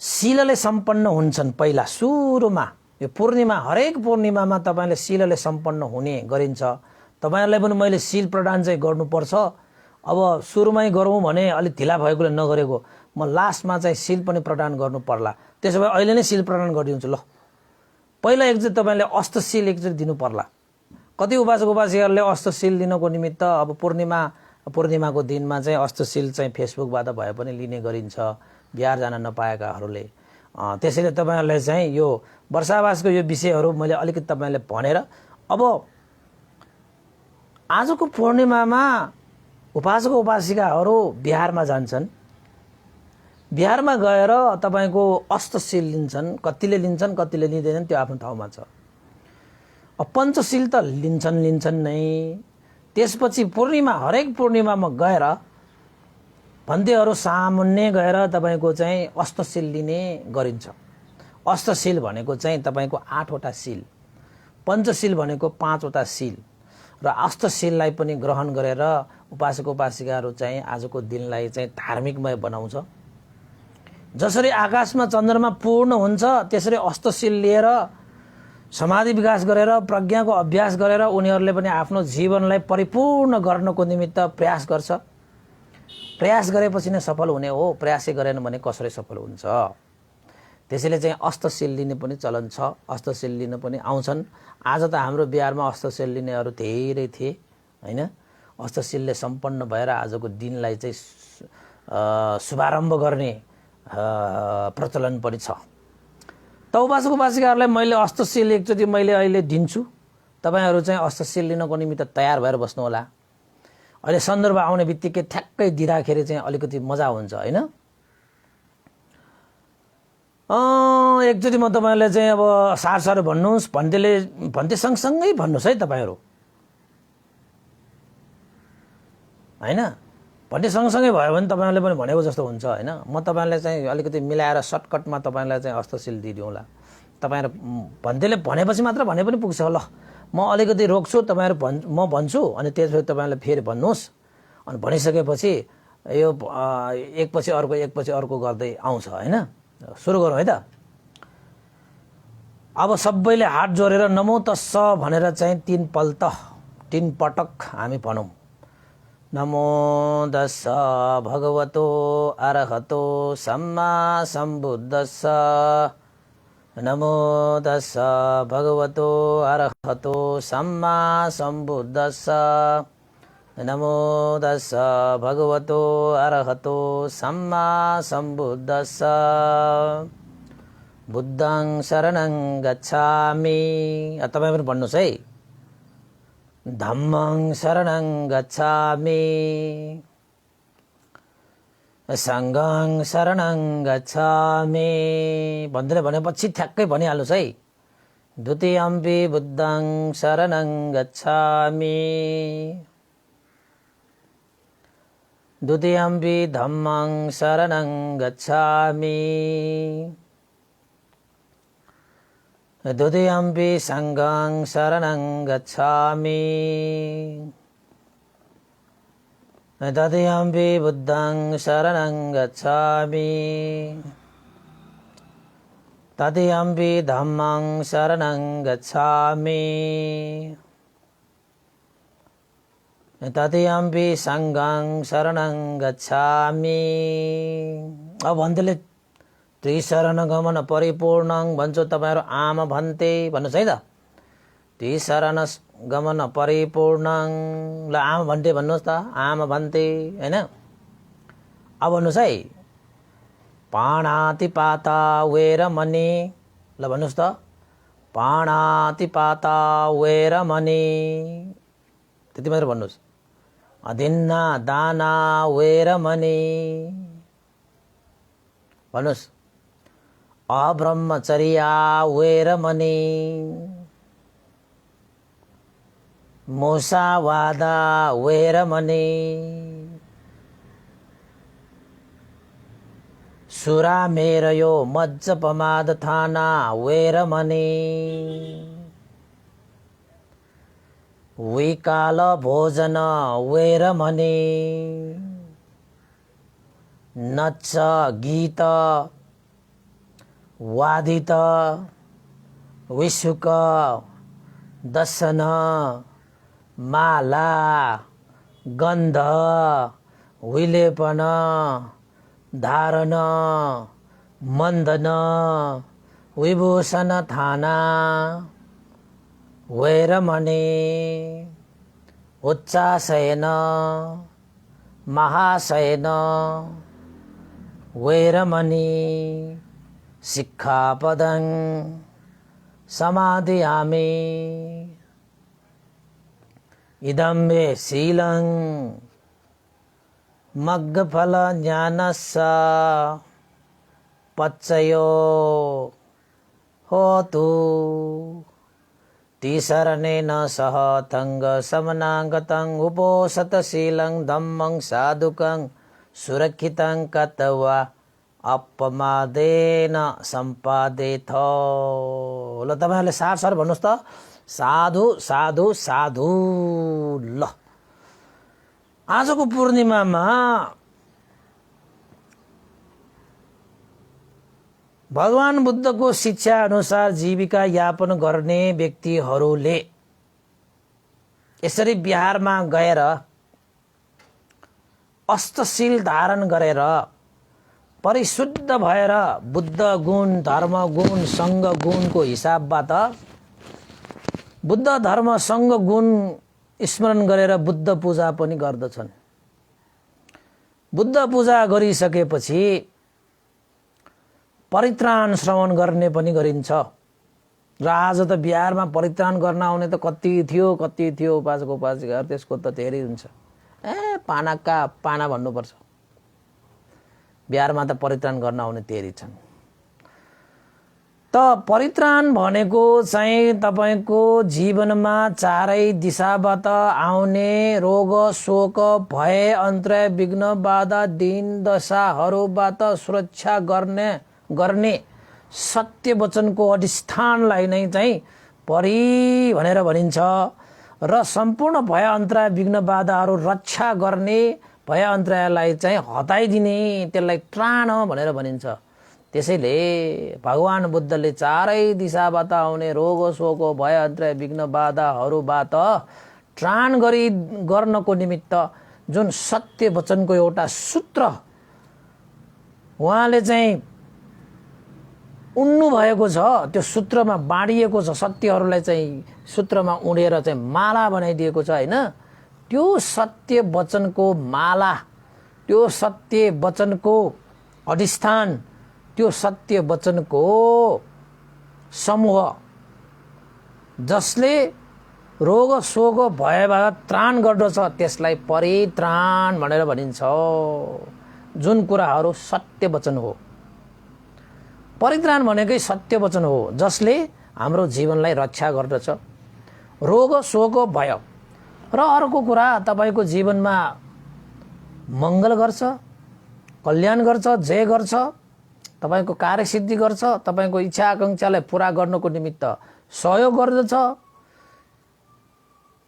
शिलले सम्पन्न हुन्छन्। पहिला सुरुमा यो पूर्णिमा, हरेक पूर्णिमामा तपाईले शिलले सम्पन्न हुने गरिन्छ। तपाईहरुलाई पनि मैले शिल प्रदान चाहिँ गर्नुपर्छ। अब सुरुमै गरौँ भने अलिक ढिला भएकोले नगरेको, म लास्टमा चाहिँ शिल पनि प्रदान गर्नु पर्ला। त्यसो भए अहिले नै शिल प्रदान गरिदिन्छु। ल, पहिला एकचोटि तपाईले अष्टशिल एकचोटि दिनु पर्ला। कति उपासक उपासिकाहरूले अष्टशिल दिनको निमित्त अब पूर्णिमाको दिनमा चाहिँ अष्टशिल चाहिँ फेसबुकबाट भए पनि लिने गरिन्छ बिहार जान नपाएकाहरूले। त्यसैले तपाईहरुलाई चाहिँ यो वर्षावासको यो विषयहरू मैले अलिकति तपाईहरुलाई भनेर, अब आजको पूर्णिमामा उपासक उपासिकाहरू बिहारमा जान्छन्। बिहारमा गएर तपाईको अष्टशिल लिन्छन्। कतिले लिन्छन् कतिले लिँदैनन् त्यो आफ्नो ठाउँमा छ। अब पञ्चशिल त लिन्छन् नै। त्यसपछि पूर्णिमा, हरेक पूर्णिमामा गएर भन्तेहरू सामुन्ने गएर तपाईको चाहिँ अष्टशिल लिने गरिन्छ। अष्टशिल भनेको चाहिँ तपाईको 8वटा शिल, पञ्चशिल भनेको 5वटा शिल र अष्टशिललाई पनि ग्रहण गरेर उपासक उपासिकाहरू चाहिँ आजको दिनलाई चाहिँ धार्मिकमय बनाउँछ। जसरी आकाशमा चन्द्रमा पूर्ण हुन्छ त्यसरी अष्टशिल लिएर समाधि विकास गरेर प्रज्ञाको अभ्यास गरेर उनीहरूले पनि आफ्नो जीवनलाई परिपूर्ण गर्नको निमित्त प्रयास गर्छ। प्रयास गरेपछि नै सफल हुने हो, प्रयासै गरेन भने कसरी सफल हुन्छ। त्यसैले चाहिँ अष्टशिल लिने पनि चलन छ। अष्टशिल लिन पनि आउँछन्। आज त हाम्रो बिहारमा अष्टशिल लिनेहरू धेरै थिए, हैन? अष्टशिलले सम्पन्न भएर आजको दिनलाई चाहिँ शुभारम्भ गर्ने प्रचलन पनि छ। त उपासक उपासिकाहरूलाई मैले अष्टशिल एकचोटि मैले अहिले दिन्छु। तपाईहरु चाहिँ अष्टशील लिनको निमित्त तयार भएर बस्नु होला। अहिले सन्दर्भ आउने बित्तिकै ठ्याक्कै दिँदाखेरि चाहिँ अलिकति मजा हुन्छ हैन। एकचोटि म तपाईहरुलाई चाहिँ अब सार भन्नुस्, भन्ते सँगसँगै भन्नुस् है तपाईहरु हैन। भन्ने सँगसँगै भयो भने तपाईहरुले पनि भनेको जस्तो हुन्छ हैन। म तपाईहरुलाई चाहिँ अलिकति मिलाएर सर्टकटमा तपाईहरुलाई चाहिँ अष्टशील दिदिउँला। तपाईहरु भन्दैले भनेपछि मात्र भने पनि पुग्छ। ल म अलिकति रोक्छु, तपाईहरु म भन्छु अनि त्यसपछि तपाईहरुले फेरि भन्नुस्। अनि भनिसकेपछि यो एकपछि अर्को गर्दै आउँछ हैन। सुरु गरौँ है त। अब सबैले हात जोडेर नमो तस्स भनेर चाहिँ 3 पटक हामी भनौं। नमो तस्स भगवतो अरहतो सम्मा सम्बुद्धस्स। नमो तस्स भगवतो अरहतो सम्मा सम्बुद्धस्स। नमो तस्स भगवतो अरहतो सम्मा सम्बुद्धस्स। बुद्धं शरणं गच्छामि। तपाईं पनि भन्नुस् है। धम्मं शरणं गच्छामि। संघं शरणं गच्छामि। भन्दै भनेपछि ठ्याक्कै भनिहाल्नुस् है। द्वितीयम्पि बुद्धं शरणं गच्छामि। द्वितीयम्पि धम्मं शरणं गच्छामि। द्वितीयम्पि संघं शरणं गच्छामि। तृतीयम्पि बुद्धं शरणं गच्छामि। तृतीयम्पि धम्मं शरणं गच्छामि। तृतीयम्पि संघं शरणं गच्छामि। अब भन्दैले त्रिशरणगमन परिपूर्णं भन्छौ तपाईहरु आम भन्ते भन्नुस् है त। त्रिशरणगमन परिपूर्णं। ल आम भन्ते भन्नुस् त। आम भन्ते हैन। अब भन्नुस् है। पाणातिपाता वेरमणि। ल भन्नुस् त। पाणातिपाता वेरमणि। त्यति मात्र भन्नुस्। अदिन्ना दाना वेरमणि भन्नुस्। अब्रह्मचर्या वेरमणि। मुसावादा वेरमणि। सुरामेरयो मज्जपमादथाना वेरमणि। विकाल भोजन वेरमणि। नच्च गीत वादित विशुक दर्शन माला गन्ध विलेपन धारण मन्दन विभूषण थाना वैरमणि। उच्चाशयन महाशयन वैरमणि। शिक्षापदं समादयामि। इदं मे शीलं मग्गफल ज्ञानस्य पच्चयो होतु। तिसरणेन सह तंग समनागतं उपोषतशीलं धम्मं साधुकं सुरक्षितं कत्वा अपमादेन सम्पादेथ। ल तपाईहरुले सार भन्नुस् त। साधु साधु साधु। ल आजको पूर्णिमामा भगवान बुद्धको शिक्षा अनुसार जीविका यापन गर्ने व्यक्तिहरूले यसरी बिहारमा गएर अष्टशील धारण गरेर परिशुद्ध भएर बुद्ध गुण धर्म गुण संघ गुणको हिसाबबाट बुद्ध धर्म संघ गुण स्मरण गरेर बुद्ध पूजा पनि गर्दछन्। बुद्ध पूजा गरिसकेपछि परित्राण श्रवण गर्ने पनि गरिन्छ। र आज त बिहारमा परित्राण गर्न आउने त कति थियो उपासक उपासिकाहरू, त्यसको त धेरै हुन्छ। पानाका पाना भन्नुपर्छ। बिहारमा त परित्राण गर्न आउने धेरै छन्। त परित्राण भनेको चाहिँ तपाईको जीवनमा चारै दिशाबाट आउने रोग शोक भय अन्तराय विघ्न बाधा दिन दशाहरूबाट सुरक्षा गर्ने सत्य वचनको अधिष्ठानलाई नै चाहिँ परि भनेर भनिन्छ। र सम्पूर्ण भय अन्तराय विघ्न बाधाहरू रक्षा गर्ने, भय अन्तरायलाई चाहिँ हटाइदिने, त्यसलाई त्राण भनेर भनिन्छ। त्यसैले भगवान बुद्धले चारै दिशाबाट आउने रोग शोक भय अन्तराय विघ्न बाधाहरूबाट त्राण गर्नको निमित्त जुन सत्य वचनको एउटा सूत्र उहाँले चाहिँ उड्नु भएको छ, त्यो सूत्रमा बाँडिएको छ। सत्यहरूलाई चाहिँ सूत्रमा उडेर चाहिँ माला बनाइदिएको छ हैन। त्यो सत्य वचनको माला, त्यो सत्य वचनको अधिष्ठान, त्यो सत्य वचनको समूह जसले रोग शोक भयबाट त्राण गर्दछ, त्यसलाई परित्राण भनेर भनिन्छ। जुन कुराहरू सत्य वचन हो, परित्राण भनेकै सत्य वचन हो, जसले हाम्रो जीवनलाई रक्षा गर्दछ रोग शोक भय। र अर्को कुरा, तपाईको जीवनमा मङ्गल गर्छ, कल्याण गर्छ, जय गर्छ, तपाईको कार्यसिद्धि गर्छ, तपाईको इच्छा आकांक्षालाई पूरा गर्नको निमित्त सहयोग गर्दछ।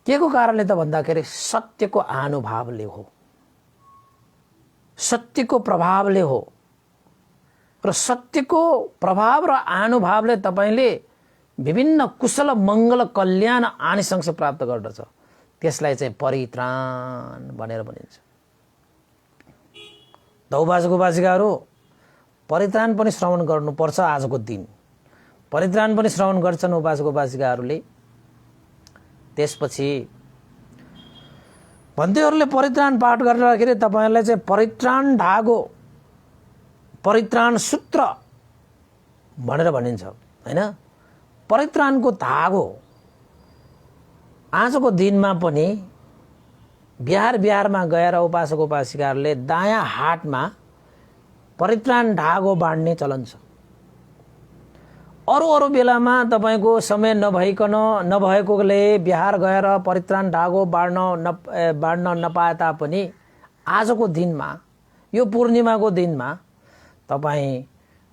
के को कारणले त भन्दाखेरि सत्यको अनुभवले हो, सत्यको प्रभावले हो। र सत्यको प्रभाव र अनुभवले तपाईले विभिन्न कुशल मङ्गल कल्याण आनिसंस प्राप्त गर्दछ। त्यसलाई चाहिँ परित्राण भनेर भनिन्छ। उपासक उपासिकाहरू, परित्राण पनि श्रवण गर्नुपर्छ। आजको दिन परित्राण पनि श्रवण गर्छन् उपासक उपासिकाहरूले। त्यसपछि भन्तेहरूले परित्राण पाठ गर्दाखेरि तपाईहरुलाई चाहिँ परित्राण धागो, परित्राण सूत्र भनेर भनिन्छ हैन। परित्राणको धागो आजको दिनमा पनि बिहारमा गएर उपासक उपासिकाहरूले दायाँ हातमा परित्राण धागो बाँड्ने चलन छ। अरू बेलामा तपाईको समय नभएकोले बिहार गएर परित्राण धागो बाँड्न नपाए तापनि आजको दिनमा, यो पूर्णिमाको दिनमा तपाईँ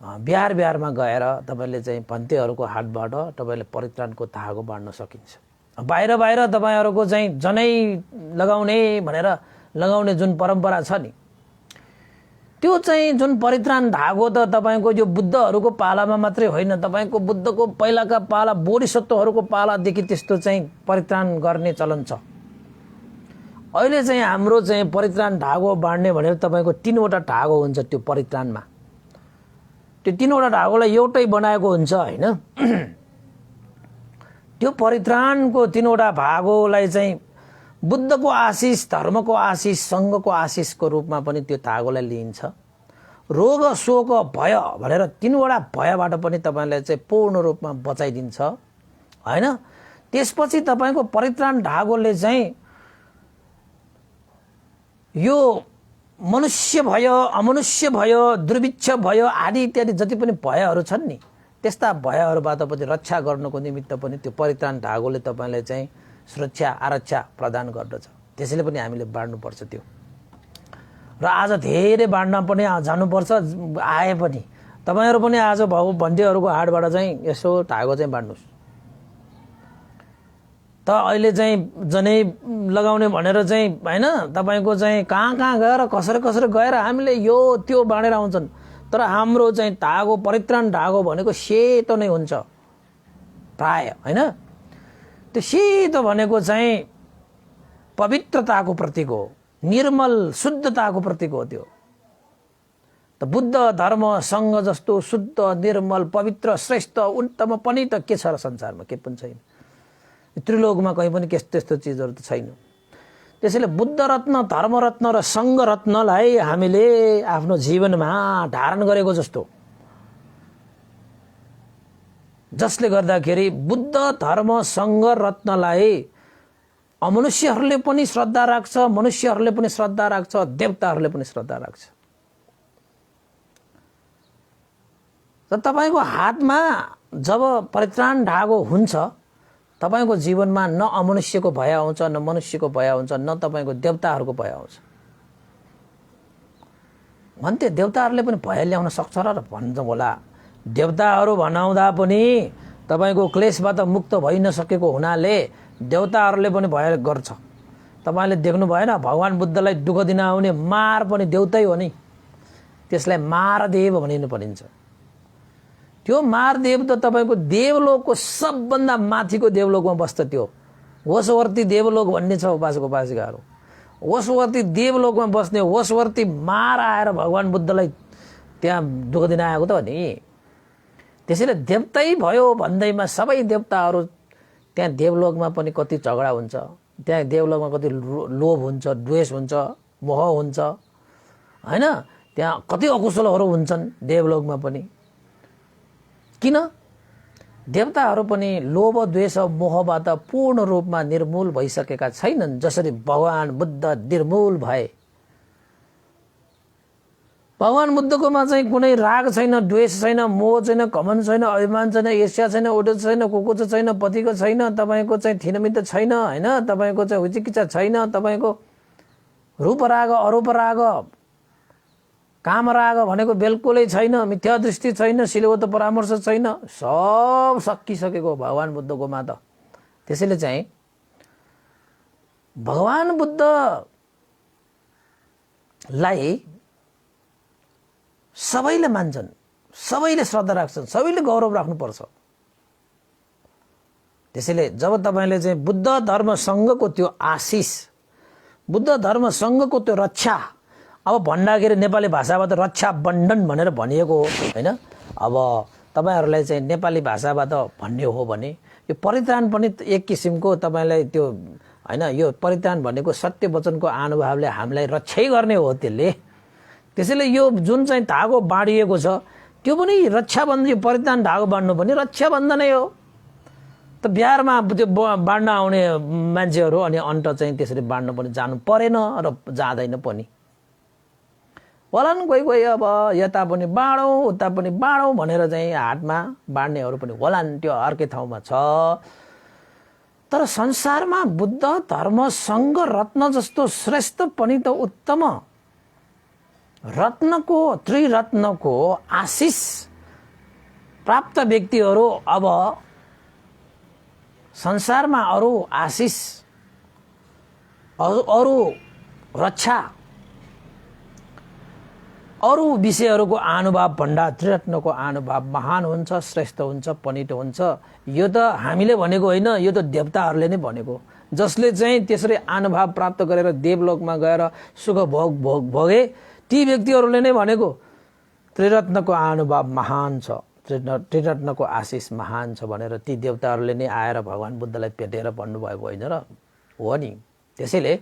बिहारमा गएर तपाईले चाहिँ भन्तेहरूको हातबाट तपाईले परित्राणको धागो बाँड्न सकिन्छ। बाहिर तपाईहरुको चाहिँ जनै लगाउने जुन परम्परा छ नि, त्यो चाहिँ जुन परित्राण धागो त तपाईको यो बुद्धहरूको पालामा मात्रै होइन, तपाईको बुद्धको पहिलाका पाला बोधिसत्वहरूको पालादेखि त्यस्तो चाहिँ परित्राण गर्ने चलन छ। अहिले चाहिँ हाम्रो चाहिँ परित्राण धागो बाँड्ने भनेर तपाईको 3वटा धागो हुन्छ। त्यो परित्राणमा त्यो 3वटा धागोलाई एउटै बनाएको हुन्छ हैन। त्यो परित्राणको 3वटा भागोलाई चाहिँ बुद्धको आशिष, धर्मको आशिष, संघको आशिषको रूपमा पनि त्यो धागोलाई लिइन्छ। रोग शोक भय भनेर 3वटा भयबाट पनि तपाईलाई चाहिँ पूर्ण रूपमा बचाइदिन्छ हैन। त्यसपछि तपाईको परित्राण धागोले चाहिँ यो मनुष्य भय, अमनुष्य भय, दुर्भिक्ष भय आदि इत्यादि जति पनि भयहरू छन् नि, त्यस्ता भयहरूबाट पनि रक्षा गर्नको निमित्त पनि त्यो परित्राण धागोले तपाईलाई चाहिँ सुरक्षा आरक्षा प्रदान गर्दछ। त्यसैले पनि हामीले बाँड्नुपर्छ त्यो। र आज धेरै बाँड्न पनि जानुपर्छ। आए पनि तपाईहरु पनि आज भन्तेहरूको हातबाट चाहिँ यसो धागो चाहिँ बाँड्नुस्। त अहिले चाहिँ जनै लगाउने भनेर चाहिँ हैन, तपाईको चाहिँ कहाँ गएर कसरी गएर हामीले यो त्यो बाँडेर आउँछन्। तर हाम्रो चाहिँ धागो, परित्राण धागो भनेको सेतो नै हुन्छ प्राय हैन। त्यो सेतो भनेको चाहिँ पवित्रताको प्रतीक हो, निर्मल शुद्धताको प्रतीक हो। त्यो त बुद्ध धर्म संघ जस्तो शुद्ध निर्मल पवित्र श्रेष्ठ उत्तम पनि त के छ र संसारमा? के पनि छैन। त्रिलोकमा कहीँ पनि त्यस्तो चिजहरू त छैन। त्यसैले बुद्ध रत्न, धर्म रत्न र संघ रत्नलाई हामीले आफ्नो जीवनमा धारण गरेको जस्तो जसले गर्दाखेरि बुद्ध धर्मसँग रत्नलाई अमनुष्यहरूले पनि श्रद्धा राख्छ, मनुष्यहरूले पनि श्रद्धा राख्छ, देवताहरूले पनि श्रद्धा राख्छ। र तपाईको हातमा जब परित्राण धागो हुन्छ, तपाईको जीवनमा न अमनुष्यको भय आउँछ, न मनुष्यको भय आउँछ, न तपाईको देवताहरूको भय आउँछ। भन्थे देवताहरूले पनि भय ल्याउन सक्छ र भन्छ होला। देवताहरू भनाउँदा पनि तपाईको क्लेशबाट मुक्त भइ नसकेको हुनाले देवताहरूले पनि भय गर्छ। तपाईले देख्नु भएन, भगवान बुद्धलाई दुःख दिन आउने मार पनि देवतै हो नि, त्यसलाई मारदेव भनिनु परिन्छ। त्यो मारदेव त तपाईको देवलोकको सबभन्दा माथिको देवलोकमा बस्छ। त्यो वशवर्ती देवलोक भन्ने छ उपासक उपासिकाहरू। वशवर्ती देवलोकमा बस्ने वशवर्ती मार आएर भगवान बुद्धलाई त्यहाँ दुःख दिन आएको त हो नि। त्यसैले देवतै भयो भन्दैमा सबै देवताहरू त्यहाँ देवलोकमा पनि कति झगडा हुन्छ, त्यहाँ देवलोकमा कति लोभ हुन्छ, द्वेष हुन्छ, मोह हुन्छ, हैन? त्यहाँ कति अकुशलहरू हुन्छन् देवलोकमा पनि। किन? देवताहरू पनि लोभ द्वेष मोहबाट पूर्ण रूपमा निर्मूल भइसकेका छैनन्, जसरी भगवान बुद्ध निर्मूल भए। भगवान बुद्धकोमा चाहिँ कुनै राग छैन, द्वेष छैन, मोह छैन, घमण्ड छैन, अभिमान छैन, ईर्ष्या छैन, उडुत छैन, कुकुच छैन, पतिको छैन, तपाईको चाहिँ थिनमित छैन, हैन? तपाईको चाहिँ विचिकित्सा छैन, तपाईको रूपराग अरूपराग कामराग भनेको बिल्कुलै छैन, मिथ्या दृष्टि छैन, सिलवत परामर्श छैन, सब सकिसकेको भगवान बुद्धकोमा त। त्यसैले चाहिँ भगवान बुद्धलाई सबैले मान्छन्, सबैले श्रद्धा राख्छन्, सबैले गौरव राख्नुपर्छ। त्यसैले जब तपाईले चाहिँ बुद्ध धर्मसँगको त्यो आशिष, बुद्ध धर्मसँगको त्यो रक्षा, अब भन्दाखेरि नेपाली भाषाबाट रक्षा बन्धन भनेर भनिएको हो, हैन? अब तपाईहरुलाई चाहिँ नेपाली भाषाबाट भन्ने हो भने यो परित्राण पनि एक किसिमको तपाईलाई त्यो, हैन? यो परित्राण भनेको सत्य वचनको अनुभवले हामीलाई रक्षै गर्ने हो त्यसले। त्यसैले यो जुन चाहिँ धागो बाँडिएको छ त्यो पनि रक्षा बन्धन, यो परित्राण धागो बाँड्नु पनि रक्षा बन्धनै हो। त बिहारमा त्यो बाँड्न आउने मान्छेहरू अनि अन्त चाहिँ त्यसरी बाँड्न पनि जानु परेन र जाँदैन पनि। होलान् कोही कोही अब यता पनि बाँडौँ उता पनि बाँडौँ भनेर चाहिँ हातमा बाँड्नेहरू पनि होलान्, त्यो अर्कै ठाउँमा छ। तर संसारमा बुद्ध धर्मसँग रत्न जस्तो श्रेष्ठ पनि त उत्तम रत्नको, त्रिरत्नको आशिष प्राप्त व्यक्तिहरू अब संसारमा अरू आशिष, अरू रक्षा, अरू विषयहरूको अनुभव भन्दा त्रिरत्नको अनुभव महान हुन्छ, श्रेष्ठ हुन्छ, पनिट हुन्छ। यो त हामीले भनेको होइन, यो त देवताहरूले नै भनेको। जसले चाहिँ त्यसरी अनुभव प्राप्त गरेर देवलोकमा गएर सुख भोगे ती व्यक्तिहरूले नै भनेको त्रिरत्नको अनुभव महान छ, त्रिरत्नको आशिष महान छ भनेर ती देवताहरूले नै आएर भगवान बुद्धलाई भेटेर भन्नुभएको होइन र? हो नि। त्यसैले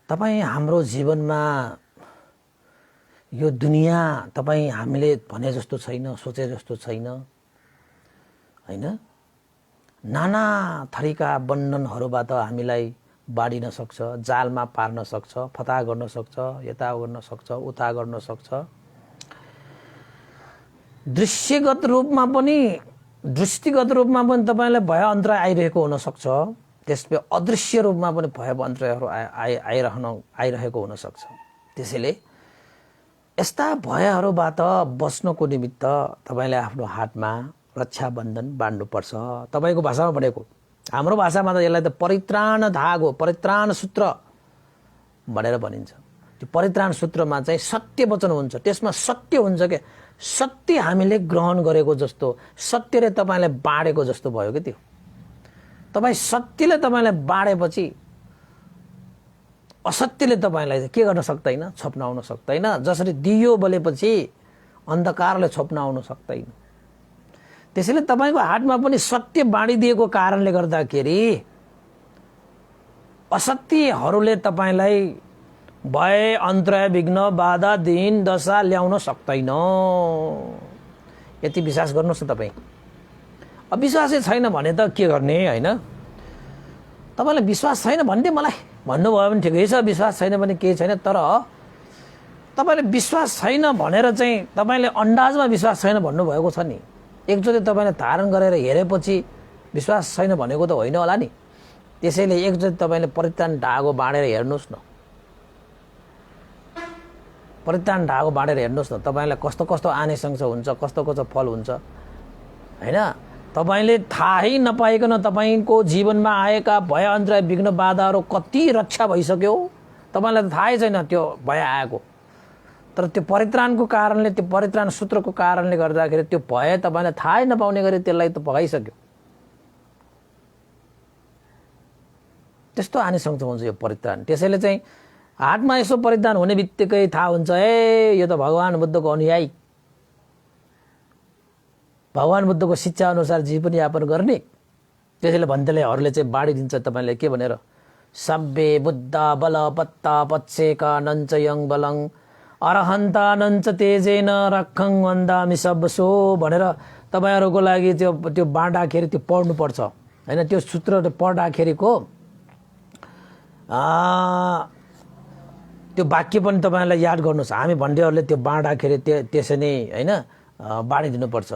तपाईँ हाम्रो जीवनमा यो दुनियाँ तपाईँ हामीले भने जस्तो छैन, सोचे जस्तो छैन, हैन? नाना थरीका बन्धनहरूबाट हामीलाई बाँडिन सक्छ, जालमा पार्न सक्छ, फता गर्न सक्छ, यता गर्न सक्छ, उता गर्न सक्छ। दृश्यगत रूपमा पनि, दृष्टिगत रूपमा पनि तपाईलाई भय अन्तराय आइरहेको हुन सक्छ। त्यसले अदृश्य रूपमा पनि भय अन्तरायहरू आइरहेको हुन सक्छ। त्यसैले यस्ता भयहरूबाट बस्नको निमित्त तपाईले आफ्नो हातमा रक्षा बन्धन बाँड्नुपर्छ। तपाईको भाषामा भनेको, हाम्रो भाषामा त यसलाई त परित्राण धागो, परित्राण सूत्र भनेर भनिन्छ। त्यो परित्राण सूत्रमा चाहिँ सत्य वचन हुन्छ, त्यसमा सत्य हुन्छ के सत्य हामीले ग्रहण गरेको जस्तो, सत्यले तपाईलाई बाँडेको जस्तो भयो के त्यो। तपाई सत्यले तपाईलाई बाँडेपछि असत्यले तपाईलाई के गर्न सक्दैन, छप्नाउन सक्दैन। जसरी दियो बलेपछि अन्धकारले छप्नाउन सक्दैन, त्यसैले तपाईको हातमा पनि सत्य बाँडिदिएको कारणले गर्दाखेरि असत्यहरूले तपाईलाई भय अन्तराय विघ्न बाधा दिन दशा ल्याउन सक्दैन। यति विश्वास गर्नुहोस् न तपाईँ। अब विश्वासै छैन भने त के गर्ने होइन। तपाईँलाई विश्वास छैन भन्ने मलाई भन्नुभयो भने ठिकै छ, विश्वास छैन भने केही छैन। तर तपाईँले विश्वास छैन भनेर चाहिँ तपाईँले अन्दाजमा विश्वास छैन भन्नुभएको छ नि। एकचोटि तपाईँले धारण गरेर हेरेपछि विश्वास छैन भनेको त होइन होला नि। त्यसैले एकचोटि तपाईँले परित्राण धागो बाँडेर हेर्नुहोस् न, परित्राण धागो बाँडेर हेर्नुहोस् न, तपाईँलाई कस्तो कस्तो आनिसंस हुन्छ, कस्तो कस्तो फल हुन्छ होइन। तपाईँले थाहै नपाइकन तपाईँको जीवनमा आएका भय अन्तराय विघ्न बाधाहरू कति रक्षा भइसक्यो तपाईँलाई त थाहै छैन त्यो भय आएको। तर त्यो परित्राणको कारणले, त्यो परित्राण सूत्रको कारणले गर्दाखेरि त्यो भय तपाईँलाई थाहै नपाउने गरी त्यसलाई त भगाइसक्यो। त्यस्तो आनिसंस हुन्छ यो परित्राण। त्यसैले चाहिँ हातमा यसो परित्राण हुने बित्तिकै थाहा हुन्छ ए यो त भगवान बुद्धको अनुयायी, भगवान बुद्धको शिक्षा अनुसार जीवनयापन गर्ने। त्यसैले भन्दैहरूले चाहिँ बाँडिदिन्छ तपाईँले के भनेर, सब्बे बुद्ध बल पत्ता पच्छेका नञ्च यङ बलङ अरहन्ता नञ्च तेजेन रक्षं वन्दामि सबसो भनेर तपाईँहरूको लागि त्यो बाँड्दाखेरि त्यो पढ्नुपर्छ होइन। त्यो सूत्र पढ्दाखेरिको त्यो वाक्य पनि तपाईँलाई याद गर्नुहोस्। हामी भन्डेहरूले त्यो बाँड्दाखेरि त्यसै नै होइन बाँडिदिनुपर्छ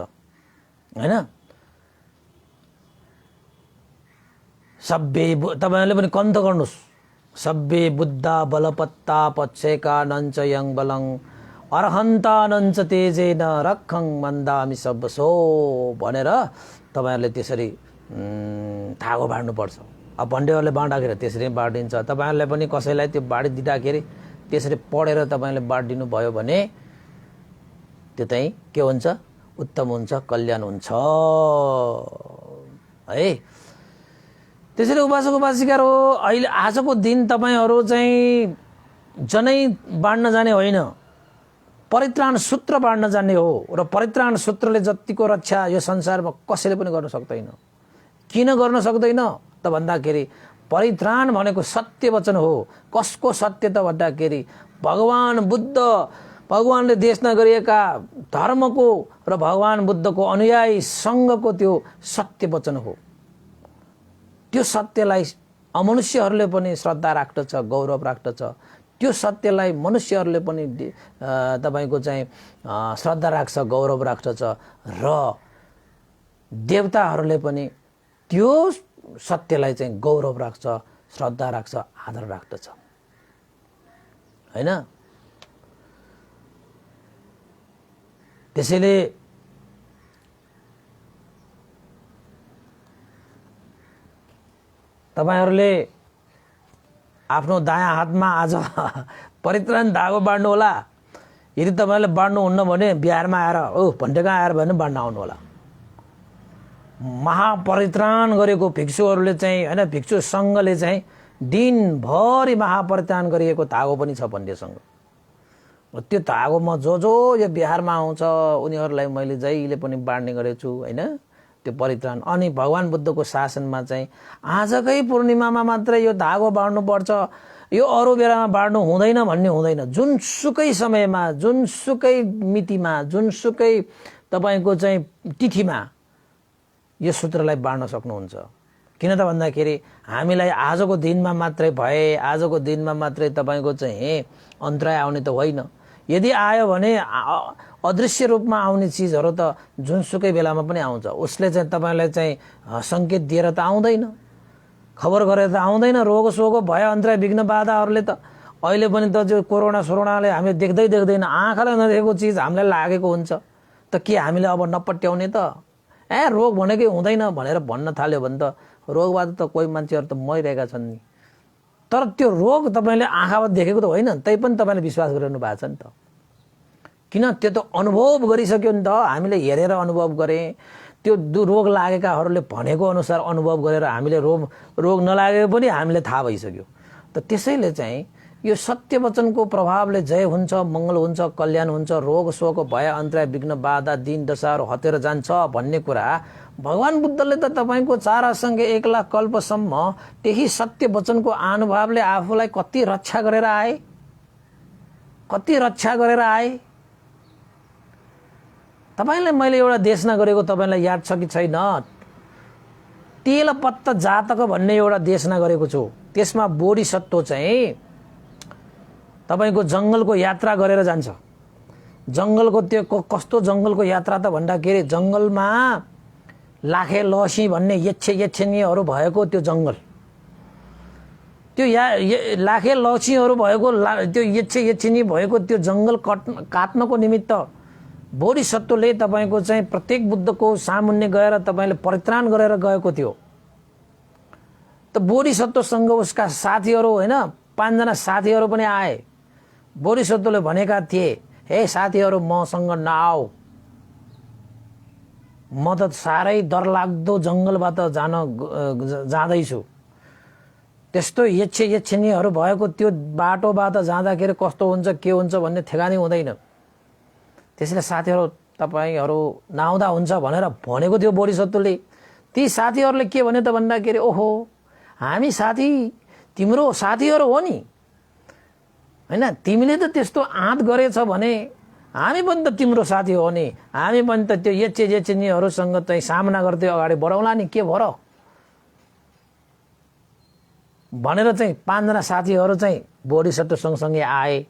होइन। सब्बे तपाईँहरूले पनि कन्थ गर्नुहोस्, सब्बे बुद्ध बलपत्ता पच्छेका नञ्च यङ बलङ अरहन्ता नञ्च तेजेन रक्षं वन्दामि सबसो भनेर तपाईँहरूले त्यसरी धागो बाँड्नुपर्छ। अब भन्डेहरूले बाँड्दाखेरि त्यसरी बाँडिन्छ। तपाईँहरूले पनि कसैलाई त्यो बाँडिदिँदाखेरि त्यसरी पढेर तपाईँले बाँडिदिनु भयो भने त्यो चाहिँ के हुन्छ, उत्तम हुन्छ, कल्याण हुन्छ है। त्यसैले उपासक उपासिकाहरू अहिले आजको दिन तपाईँहरू चाहिँ जनै बाँड्न जाने होइन, परित्राण सूत्र बाँड्न जाने हो। र परित्राण सूत्रले जतिको रक्षा यो संसारमा कसैले पनि गर्न सक्दैन। किन गर्न सक्दैन त भन्दाखेरि परित्राण भनेको सत्य वचन हो। कसको सत्य त भन्दाखेरि भगवान बुद्ध, भगवानले देशना गरिएका धर्मको र भगवान बुद्धको अनुयायी सङ्घको त्यो सत्य वचन हो। त्यो सत्यलाई अमनुष्यहरूले पनि श्रद्धा राख्दछ, गौरव राख्दछ। त्यो सत्यलाई मनुष्यहरूले पनि तपाईँको चाहिँ श्रद्धा राख्छ, गौरव राख्दछ। र देवताहरूले पनि त्यो सत्यलाई चाहिँ गौरव राख्छ, श्रद्धा राख्छ, आदर राख्दछ होइन। त्यसैले तपाईहरूले आफ्नो दायाँ हातमा आज परित्राण धागो बाँड्नु होला। यदि तपाईँहरूले बाँड्नुहुन्न भने बिहारमा आएर भन्टेका आएर भने बाँड्न आउनु होला। महापरित्राण गरेको भिक्षुहरूले चाहिँ होइन, भिक्षु सङ्घले चाहिँ दिनभरि महापरित्राण गरिएको धागो पनि छ भन्डेसँग। त्यो धागोमा जो यो बिहारमा आउँछ उनीहरूलाई मैले जहिले पनि बाँड्ने गरेछु होइन त्यो परित्राण। अनि भगवान बुद्धको शासनमा चाहिँ आजकै पूर्णिमामा मात्रै यो धागो बाँड्नुपर्छ, यो अरू बेलामा बाँड्नु हुँदैन भन्ने हुँदैन। जुनसुकै समयमा, जुनसुकै मितिमा, जुनसुकै तपाईँको चाहिँ तिथिमा यो सूत्रलाई बाँड्न सक्नुहुन्छ। किन त भन्दाखेरि हामीलाई आजको दिनमा मात्रै भए, आजको दिनमा मात्रै तपाईँको चाहिँ अन्तराय आउने त होइन। यदि आयो भने अदृश्य रूपमा आउने चिजहरू त जुनसुकै बेलामा पनि आउँछ। उसले चाहिँ तपाईँलाई चाहिँ सङ्केत दिएर त आउँदैन, खबर गरेर त आउँदैन। रोग सोग भय अन्तराय विघ्न बाधाहरूले त अहिले पनि त जो कोरोना सोरोनाले हामीले देख्दैन, आँखाले नदेखेको चिज हामीलाई लागेको हुन्छ। त के हामीले अब नपट्याउने त रोग भनेकै हुँदैन भनेर भन्न थाल्यो भने त रोगबाट त कोही मान्छेहरू त मरिरहेका छन् नि। तर त्यो रोग तपाईँले आँखाबाट देखेको त होइन, तै पनि तपाईँले विश्वास गरिरहनु भएको छ नि त। किन? त्यो त अनुभव गरिसक्यो नि त। हामीले हेरेर अनुभव गरेँ, त्यो रोग लागेकाहरूले भनेको अनुसार अनुभव गरेर हामीले रोग नलागेको पनि हामीले थाहा भइसक्यो। त त्यसैले चाहिँ यो सत्य वचनको प्रभावले जय हुन्छ, मङ्गल हुन्छ, कल्याण हुन्छ, रोग शोक भय अन्तराय विघ्न बाधा दिन दशाहरू हटेर जान्छ भन्ने कुरा भगवान बुद्धले त तपाईँको 4 1 लाख कल्पसम्म त्यही सत्य वचनको अनुभवले आफूलाई कति रक्षा गरेर आए, कति रक्षा गरेर आए तपाईलाई मैले एउटा देशना गरेको तपाईलाई याद छ कि छैन? तेलपत्ता जातक भन्ने एउटा देशना गरेको छु। त्यसमा बोधिसत्व चाहिँ तपाईको जंगलको यात्रा गरेर जान्छ। जंगलको त्यो कस्तो जंगलको यात्रा त भन्दाखेरि जंगलमा लाखे लसी भन्ने यक्षिणीहरू भएको त्यो जंगल, त्यो लाखे लसीहरू भएको त्यो यक्षिणी भएको त्यो जंगल काट्नको निमित्त बोधिसत्वले तपाईको चाहिँ प्रत्येक बुद्धको सामुन्ने गएर तपाईले परित्राण गरेर गएको थियो। त बोधिसत्वसँग उसका साथीहरू हैन 5 जना साथीहरू पनि आए। बोधिसत्वले भनेका थिए, हे साथीहरू मसँग नआऊ, म त साह्रै डरलाग्दो जंगलबाट जाँदैछु। त्यस्तो यक्षिणीहरू भएको त्यो बाटोबाट जाँदाखेरि कस्तो हुन्छ के हुन्छ भन्ने ठेगानी हुँदैन। त्यसैले साथीहरू तपाईहरू नआउँदा हुन्छ भनेर भनेको थियो बोधिसत्वले। ती साथीहरूले के भने त भन्दाखेरि, ओहो हामी साथी तिम्रो साथीहरू हो नि हैन, तिमीले त त्यस्तो आँट गरेछ भने हामी पनि त तिम्रो साथी हो नि, हामी पनि त त्यो यक्षिणीहरूसँग चाहिँ सामना गर्दै अगाडि बढाउला नि, के भर भनेर चाहिँ 5 जना साथीहरू चाहिँ बोधिसत्व सँगसँगै आए।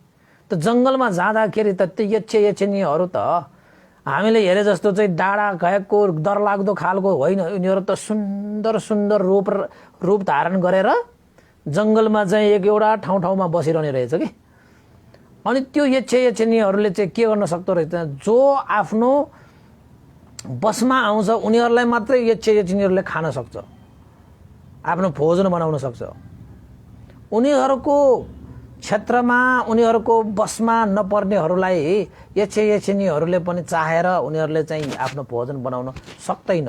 त जंगलमा जाँदाखेरि त त्यो यक्षिणीहरू त हामीले हेरे जस्तो चाहिँ डाँडा गएको डरलाग्दो खालको होइन। उनीहरू त सुन्दर सुन्दर रूप धारण गरेर जंगलमा चाहिँ एउटा ठाउँमा बसिरहने रहेछ कि। अनि त्यो यक्षिणीहरूले चाहिँ के गर्न सक्दो रहेछ, जो आफ्नो बसमा आउँछ उनीहरूलाई मात्रै यक्षिणीहरूले खान सक्छ, आफ्नो भोजन बनाउन सक्छ। उनीहरूको क्षेत्रमा उनीहरूको बसमा नपर्नेहरूलाई यक्षिणीहरूले पनि चाहेर उनीहरूले चाहिँ आफ्नो भोजन बनाउन सक्दैन।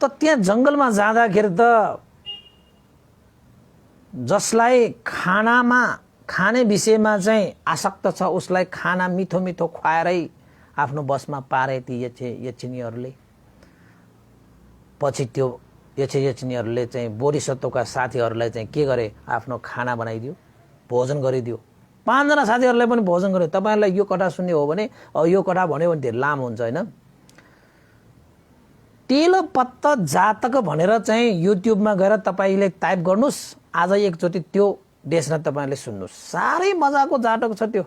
त त्यहाँ जंगलमा जाँदाखेरि त जसलाई खाने विषयमा चाहिँ आसक्त छ उसलाई खाना मिठो मिठो खुवाएरै आफ्नो बसमा पारे ती यक्षिणीहरूले। पछि त्यो यक्षिणीहरूले चाहिँ बोधिसत्वका साथीहरूलाई चाहिँ के गरे, आफ्नो खाना बनाइदियो, भोजन गरिदियो। 5 जना साथीहरूलाई पनि भोजन गर्यो। तपाईहरुलाई यो कथा सुन्ने हो भने यो कथा भन्यो भने धेरै लामो हुन्छ हैन। तेलपत्ता जातक भनेर चाहिँ युट्युबमा गएर तपाईले टाइप गर्नुस्, आज एकचोटि त्यो देशना तपाईले सुन्नुस्। साह्रै मजाको जातक छ त्यो।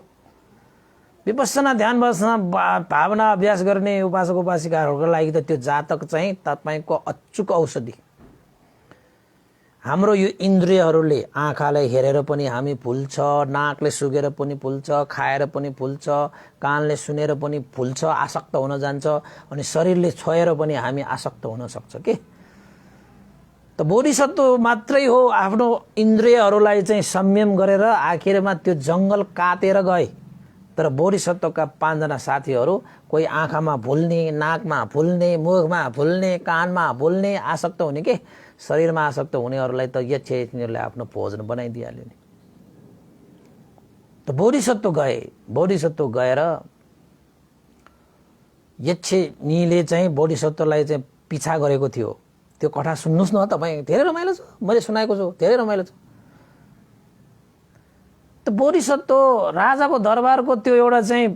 विपස්සना ध्यान बस्न भावना अभ्यास गर्ने उपासक उपासिकाहरूको लागि त त्यो जातक चाहिँ तपाईको अचूक औषधि। हाम्रो यो इन्द्रियहरूले आँखाले हेरेर पनि हामी फुल्छ, नाकले सुगेर पनि फुल्छ, खाएर पनि फुल्छ, कानले सुनेर पनि फुल्छ, आसक्त हुन जान्छ, अनि शरीरले छोएर पनि हामी आसक्त हुन सक्छ के। त बोधिसत्व मात्रै हो आफ्नो इन्द्रियहरूलाई चाहिँ संयम गरेर आखिरमा त्यो जंगल काटेर गए। तर बोधिसत्वका 5 जना साथीहरू कोही आँखामा भुल्ने, नाकमा भुल्ने, मुखमा भुल्ने, कानमा भुल्ने, आसक्त हुने के, शरीरमा आसक्त हुनेहरूलाई त यक्षिणीहरूले आफ्नो भोजन बनाइदिहाल्यो नि। त बोधिसत्व गएर यक्षिणीले चाहिँ बोधिसत्वलाई चाहिँ पिछा गरेको थियो। त्यो कथा सुन्नुस् न तपाई, धेरै रमाइलो छ, मैले सुनाएको छु, धेरै रमाइलो छ। त बोधिसत्व राजाको दरबारको त्यो एउटा चाहिँ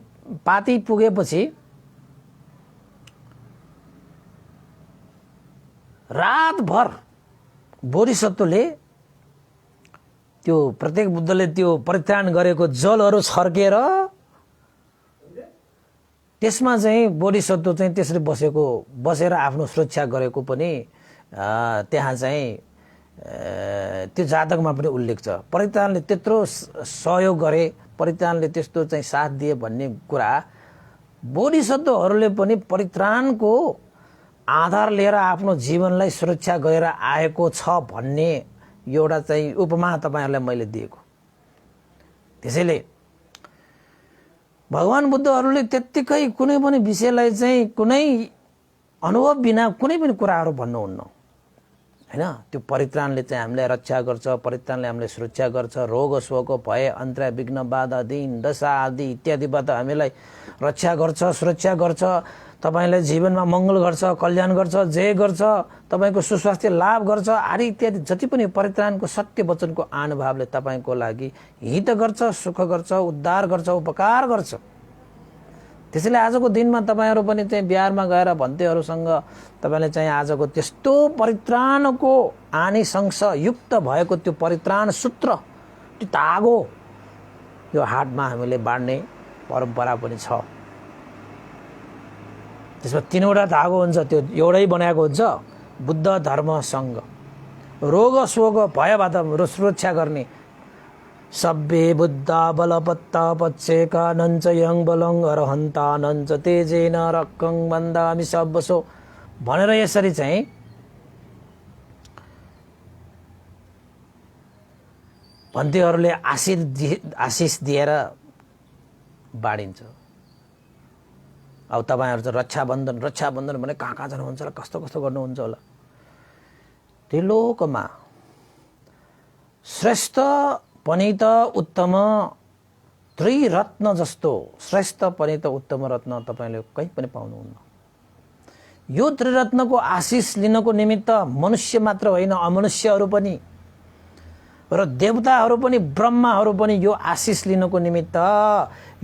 पाती पुगेपछि रातभर बोधिसत्वले त्यो प्रत्येक बुद्धले त्यो परित्राण गरेको जलहरू छर्केर त्यसमा चाहिँ बोधिसत्व चाहिँ त्यसरी बसेर आफ्नो सुरक्षा गरेको पनि त्यहाँ चाहिँ त्यो जातकमा पनि उल्लेख छ। परित्राणले त्यत्रो सहयोग गरे, परित्राणले त्यस्तो चाहिँ साथ दिए भन्ने कुरा बोधिसत्वहरूले पनि परित्राणको आधार लिएर आफ्नो जीवनलाई सुरक्षा गरेर आएको छ भन्ने एउटा चाहिँ उपमा तपाईहरुलाई मैले दिएको। त्यसैले भगवान बुद्धहरूले त्यत्तिकै कुनै पनि विषयलाई चाहिँ कुनै अनुभव बिना कुनै पनि कुराहरू भन्नुहुन्न हैन। त्यो परित्राणले चाहिँ हामीलाई रक्षा गर्छ, परित्राणले हामीलाई सुरक्षा गर्छ, रोग शोक भय अन्तरा विघ्न बाधा दीन दशा आदि इत्यादिबाट हामीलाई रक्षा गर्छ, सुरक्षा गर्छ, तपाईलाई जीवनमा मंगल गर्छ, कल्याण गर्छ, जय गर्छ, तपाईको सुस्वास्थ्य लाभ गर्छ आदि इत्यादि जति पनि परित्राणको सत्य वचनको अनुभवले तपाईको लागि हित गर्छ, सुख गर्छ, उद्धार गर्छ, उपकार गर्छ। त्यसैले आजको दिनमा तपाईहरु पनि चाहिँ बिहारमा गएर भन्तेहरुसँग तपाईले चाहिँ आजको त्यस्तो परित्राणको आनिशंस युक्त भएको त्यो परित्राण सूत्र त्यो धागो यो हातमा हामीले बाँड्ने परम्परा पनि छ। त्यसमा तीनवटा धागो हुन्छ, त्यो एउटै बनाएको हुन्छ। बुद्ध धर्म संघ रोग शोक भयबाट सुरक्षा गर्ने सब्बे बुद्ध बलपत्ता पच्चेका नञ्च यङ बलङ अरहन्ता नञ्च तेजेन रक्कङ बन्दामि सबसो भनेर यसरी चाहिँ भन्तेहरूले आशिष दिएर बाँडिन्छ। अब तपाईहरु चाहिँ रक्षाबन्धन भने कहाँ जानुहुन्छ होला, कस्तो गर्नुहुन्छ होला। त्रिलोकमा श्रेष्ठ पनि त उत्तम त्रिरत्न जस्तो श्रेष्ठ पनि त उत्तम रत्न तपाईले कहीँ पनि पाउनुहुन्न। यो त्रिरत्नको आशिष लिनको निमित्त मनुष्य मात्र होइन, अमनुष्यहरू पनि र देवताहरू पनि ब्रह्माहरू पनि यो आशिष लिनको निमित्त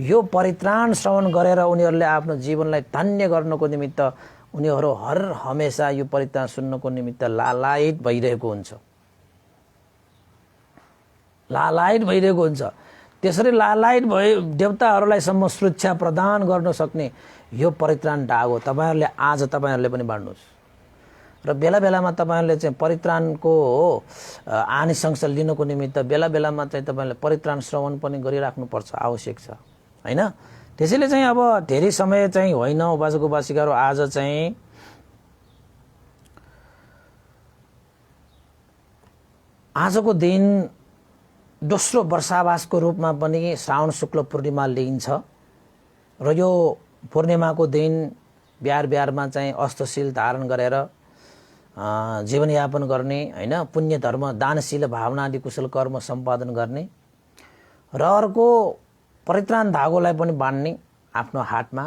यो परित्राण श्रवण गरेर उनीहरूले आफ्नो जीवनलाई धन्य गर्नको निमित्त उनीहरू हर हमेशा यो परित्राण सुन्नको निमित्त लालायित भइरहेको हुन्छ। त्यसरी लालायित भए देवताहरूलाई सम्म सुरक्षा प्रदान गर्न सक्ने यो परित्राण धागो तपाईहरुले आज तपाईहरुले पनि बाँड्नुहोस्। र बेला बेलामा तपाईहरुले चाहिँ परित्राणको आनिशंस लिनको निमित्त बेला बेलामा चाहिँ तपाईहरुले परित्राण श्रवण पनि गरिराख्नु पर्छ, आवश्यक छ हैन। त्यसैले चाहिँ अब धेरै समय चाहिँ होइन उपासक उपासिकाहरू, आज चाहिँ आजको दिन दोस्रो वर्षावासको रूपमा पनि श्रावण शुक्ल पूर्णिमा लिइन्छ र यो पूर्णिमाको दिन बिहारमा चाहिँ अस्तशील धारण गरेर जीवनयापन गर्ने हैन, पुण्य धर्म दानशील भावना आदि कुशल कर्म सम्पादन गर्ने र अर्को परित्राण धागोलाई पनि बाँड्ने आफ्नो हातमा।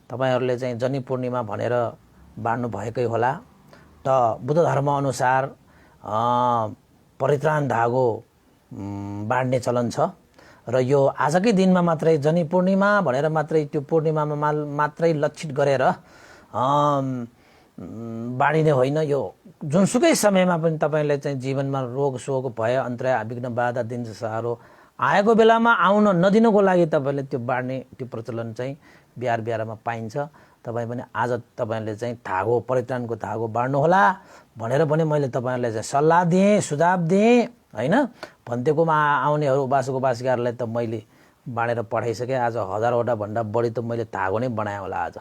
तपाईहरुले चाहिँ जनि पूर्णिमा भनेर बाँड्नु भएकै होला। त बुद्ध धर्म अनुसार परित्राण धागो बाँड्ने चलन छ र यो आजकै दिनमा मात्रै जनि पूर्णिमा भनेर मात्रै त्यो पूर्णिमामा मात्रै लक्षित गरेर बाँडिने होइन। यो जुनसुकै समयमा पनि तपाईले चाहिँ जीवनमा रोग शोक भय अन्तराय विघ्न बाधा दिनसारो आएको बेलामा आउन नदिनको लागि तपाईले त्यो बाँड्ने त्यो प्रचलन चाहिँ बिहारमा पाइन्छ। तपाई पनि आज तपाईले चाहिँ धागो परित्राणको धागो बाँड्नु होला भनेर पनि मैले तपाईहरुलाई चाहिँ सल्लाह दिएँ, सुझाव दिएँ हैन। भन्तेकोमा आउनेहरू उपासक उपासिकाहरूलाई त मैले बाँडेर पठाइसकेँ। आज 1000वटा भन्दा बढी त मैले धागो नै बनाएँ होला आज।